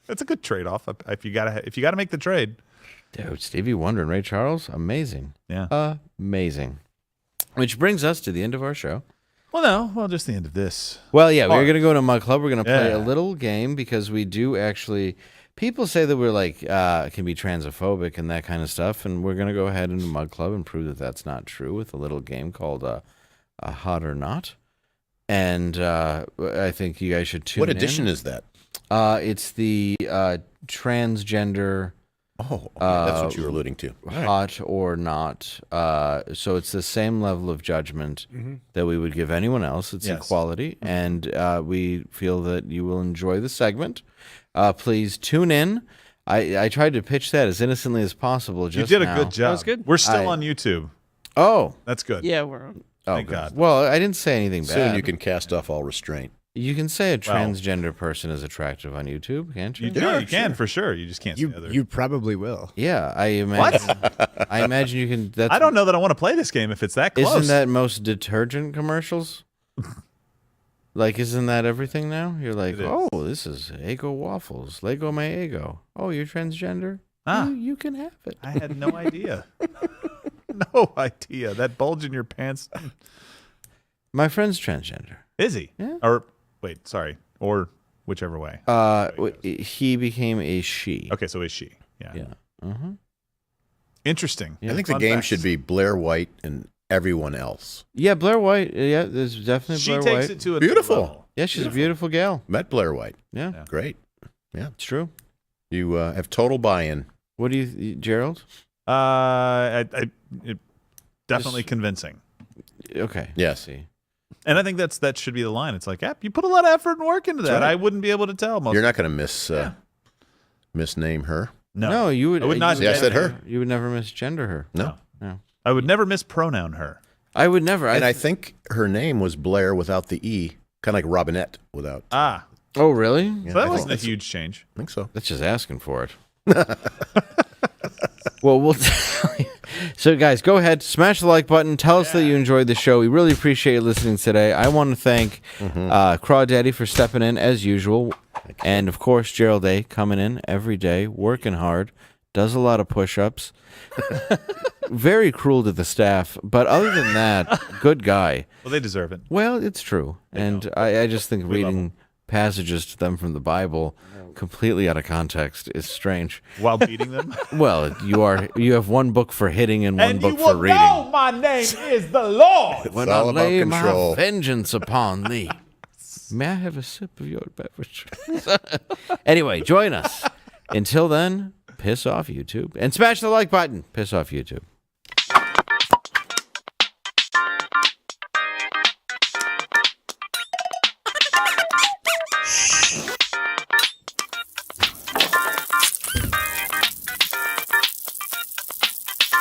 Speaker 5: That's a good trade-off if you gotta make the trade.
Speaker 2: Dude, Stevie Wonder and Ray Charles, amazing.
Speaker 5: Yeah,
Speaker 2: amazing. Which brings us to the end of our show.
Speaker 5: Well, just the end of this.
Speaker 2: Well, yeah, we're going to go to Mug Club. We're going to play a little game because we do actually... People say that we're like, can be transphobic and that kind of stuff, and we're going to go ahead into Mug Club and prove that that's not true with a little game called Hot or Not. And I think you guys should tune in.
Speaker 3: What edition is that?
Speaker 2: It's the transgender...
Speaker 3: Oh, that's what you were alluding to.
Speaker 2: Hot or not. So it's the same level of judgment that we would give anyone else. It's equality. And we feel that you will enjoy the segment. Please tune in. I tried to pitch that as innocently as possible just
Speaker 5: You did
Speaker 2: now.
Speaker 5: a good job.
Speaker 10: That was good.
Speaker 5: We're still on YouTube.
Speaker 2: Oh.
Speaker 5: That's good.
Speaker 10: Yeah, we're on.
Speaker 5: Thank God.
Speaker 2: Well, I didn't say anything bad.
Speaker 3: Soon you can cast off all restraint.
Speaker 2: You can say a transgender person is attractive on YouTube, can't you?
Speaker 5: You can for sure. You just can't say other.
Speaker 7: You probably will.
Speaker 2: Yeah, I imagine. I imagine you can.
Speaker 5: I don't know that I want to play this game if it's that close.
Speaker 2: Isn't that most detergent commercials? Like, isn't that everything now? You're like, oh, this is Eggo waffles, Lego my Eggo. Oh, you're transgender? You can have it.
Speaker 5: I had no idea. No idea. That bulge in your pants.
Speaker 2: My friend's transgender.
Speaker 5: Is he?
Speaker 2: Yeah.
Speaker 5: Or wait, sorry. Or whichever way.
Speaker 2: He became a she.
Speaker 5: Okay, so is she? Yeah.
Speaker 2: Yeah.
Speaker 5: Interesting.
Speaker 3: I think the game should be Blair White and everyone else.
Speaker 2: Yeah, Blair White. Yeah, there's definitely Blair White.
Speaker 5: She takes it to a
Speaker 3: beautiful.
Speaker 5: level.
Speaker 2: Yeah, she's a beautiful gal.
Speaker 3: Met Blair White.
Speaker 2: Yeah.
Speaker 3: Great. Yeah,
Speaker 2: it's true.
Speaker 3: You have total buy-in.
Speaker 2: What do you, Gerald?
Speaker 5: Definitely convincing.
Speaker 2: Okay.
Speaker 3: Yes.
Speaker 2: See.
Speaker 5: And I think that should be the line. It's like, you put a lot of effort and work into that.
Speaker 3: Right.
Speaker 5: I wouldn't be able to tell.
Speaker 3: You're not going to misname her.
Speaker 2: No, you would.
Speaker 5: I would not.
Speaker 3: See, I said her.
Speaker 2: You would never misgender her.
Speaker 3: No.
Speaker 5: I would never mispronoun her.
Speaker 2: I would never.
Speaker 3: And I think her name was Blair without the E, kind of like Robinette without.
Speaker 2: Oh, really?
Speaker 5: So that wasn't a huge change.
Speaker 3: I think so.
Speaker 2: That's just asking for it. Well, we'll tell you. So, guys, go ahead, smash the like button. Tell us that you enjoyed the show. We really appreciate you listening today. I want to thank Crawdaddy for stepping in as usual. And, of course, Gerald A. coming in every day, working hard, does a lot of push-ups. Very cruel to the staff. But other than that, good guy.
Speaker 5: Well, they deserve it.
Speaker 2: Well, it's true. And I just think reading passages to them from the Bible completely out of context is strange.
Speaker 5: While beating them?
Speaker 2: Well, you have one book for hitting and one book for reading.
Speaker 5: Know my name is the Lord.
Speaker 2: When I lay my vengeance upon thee. May I have a sip of your beverage? Anyway, join us. Until then, piss off YouTube. And smash the like button. Piss off YouTube.